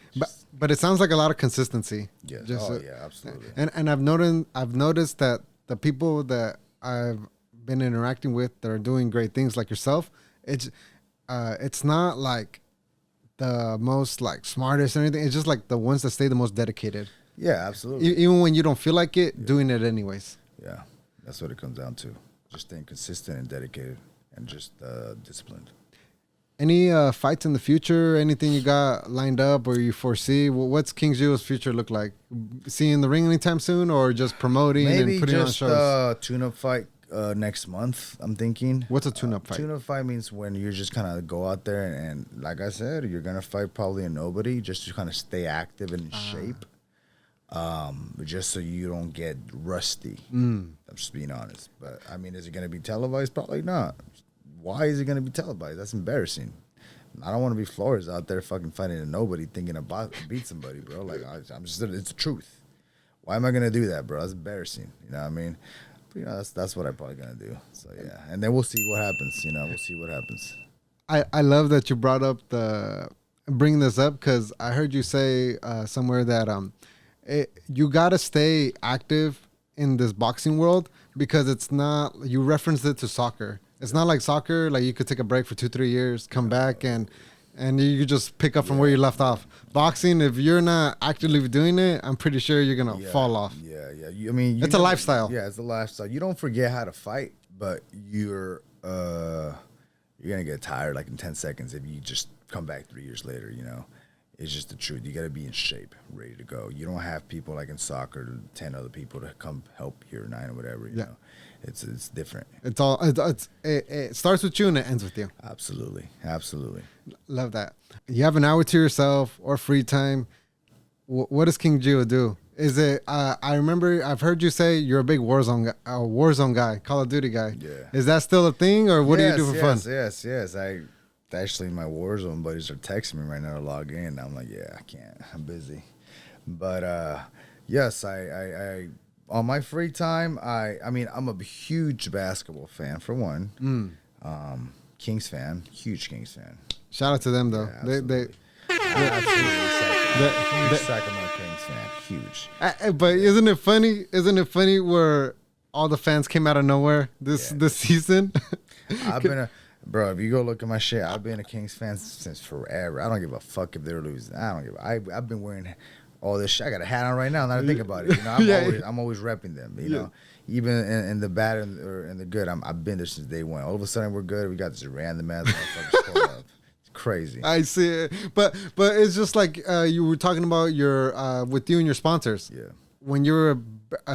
But it sounds like a lot of consistency. Yes. Yeah, absolutely. And I've noticed that the people that I've been interacting with that are doing great things like yourself, it's not like the most like smartest or anything. It's just like the ones that stay the most dedicated. Yeah, absolutely. Even when you don't feel like it, doing it anyways. Yeah, that's what it comes down to. Just staying consistent and dedicated and just disciplined. Any fights in the future? Anything you got lined up or you foresee? What's King Gio's future look like? See you in the ring anytime soon, or just promoting and putting on shows? Maybe just a tune-up fight next month, I'm thinking. What's a tune-up fight? Tune-up fight means when you just kind of go out there and, like I said, you're going to fight probably a nobody just to kind of stay active and in shape. Just so you don't get rusty. I'm just being honest. But, I mean, is it going to be televised? Probably not. Why is it going to be televised? That's embarrassing. I don't want to be Flores out there fucking fighting a nobody thinking about beat somebody, bro. Like, I'm just, it's the truth. Why am I going to do that, bro? That's embarrassing. You know what I mean? But, you know, that's what I'm probably going to do. So, yeah. And then we'll see what happens. You know, we'll see what happens. I love that you brought up bring this up, because I heard you say somewhere that you got to stay active in this boxing world, because it's not, you referenced it to soccer. It's not like soccer, like you could take a break for 2-3 years, come back, and you could just pick up from where you left off. Boxing, if you're not actively doing it, I'm pretty sure you're going to fall off. Yeah. I mean, it's a lifestyle. Yeah, it's a lifestyle. You don't forget how to fight, but you're going to get tired like in 10 seconds if you just come back 3 years later, you know. It's just the truth. You got to be in shape, ready to go. You don't have people like in soccer, 10 other people to come help you or 9 or whatever, you know. It's different. It starts with you and it ends with you. Absolutely. Love that. You have an hour to yourself or free time. What does King Gio do? Is it? I remember I've heard you say you're a big Warzone guy, Call of Duty guy. Yeah. Is that still a thing, or what do you do for fun? Yes. Actually, my Warzone buddies are texting me right now to log in. I'm like, yeah, I can't. I'm busy. But yes, I on my free time, I mean, I'm a huge basketball fan for one. Kings fan, huge Kings fan. Shout out to them though. Yeah, huge Sacramento Kings fan, huge. But isn't it funny? Isn't it funny where all the fans came out of nowhere this season? I've been bro, if you go look at my shit, I've been a Kings fan since forever. I don't give a fuck if they're losing. I've been wearing all this shit. I got a hat on right now. Now that I think about it, you know, I'm always repping them. You know, even in the bad and the good, I've been there since day one. All of a sudden, we're good. We got this random ass motherfuckers. It's crazy. I see it, but it's just like you were talking about your with you and your sponsors. Yeah. When you were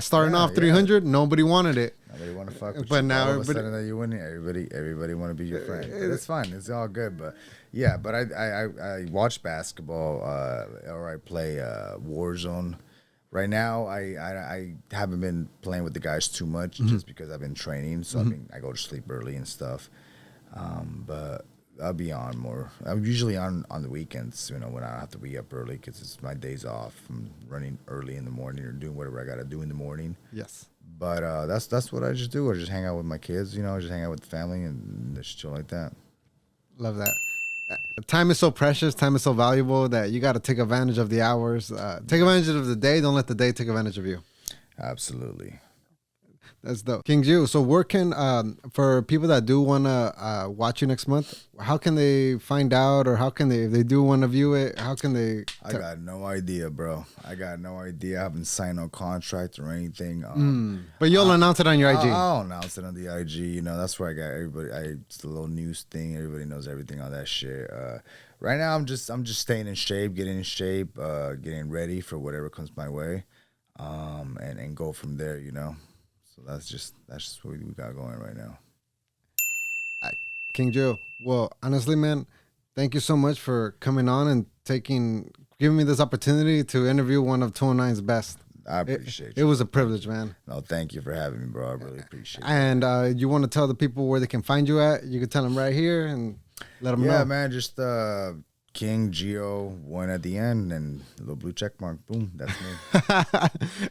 starting off 300, nobody wanted it. Nobody want to fuck with but you. now all of a sudden that you're winning, everybody want to be your friend. But it's fine. It's all good. But yeah, but I watch basketball or I play Warzone. Right now, I haven't been playing with the guys too much just because I've been training. So I go to sleep early and stuff. But I'll be on more. I'm usually on the weekends, you know, when I don't have to be up early because it's my days off. I'm running early in the morning or doing whatever I got to do in the morning. Yes. But that's what I just do. I just hang out with my kids, you know, just hang out with the family and just chill like that. Love that. Time is so precious. Time is so valuable that you got to take advantage of the hours. Take advantage of the day. Don't let the day take advantage of you. Absolutely. That's dope. King Gio, so where can, for people that do want to watch you next month, how can they find out, or how can they, if they do want to view it, how can they? I got no idea, bro. I got no idea. I haven't signed no contract or anything. But you'll announce it on your IG. I'll announce it on the IG. You know, that's where I got everybody. It's a little news thing. Everybody knows everything on that shit. Right now, I'm just staying in shape, getting in shape, getting ready for whatever comes my way, and go from there. You know. So that's just what we got going right now. King Gio, well, honestly, man, thank you so much for coming on and giving me this opportunity to interview one of 209's best. I appreciate it. It was a privilege, man. No, thank you for having me, bro. I really appreciate it. And you want to tell the people where they can find you at? You can tell them right here and let them know. Yeah, man, just King Gio, one at the end, and a little blue check mark. Boom, that's me.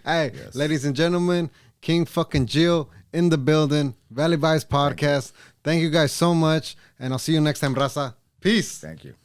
Hey, yes. Ladies and gentlemen, King fucking Gio in the building. Valley Vibes Podcast. Thank you guys so much, and I'll see you next time, Raza. Peace. Thank you.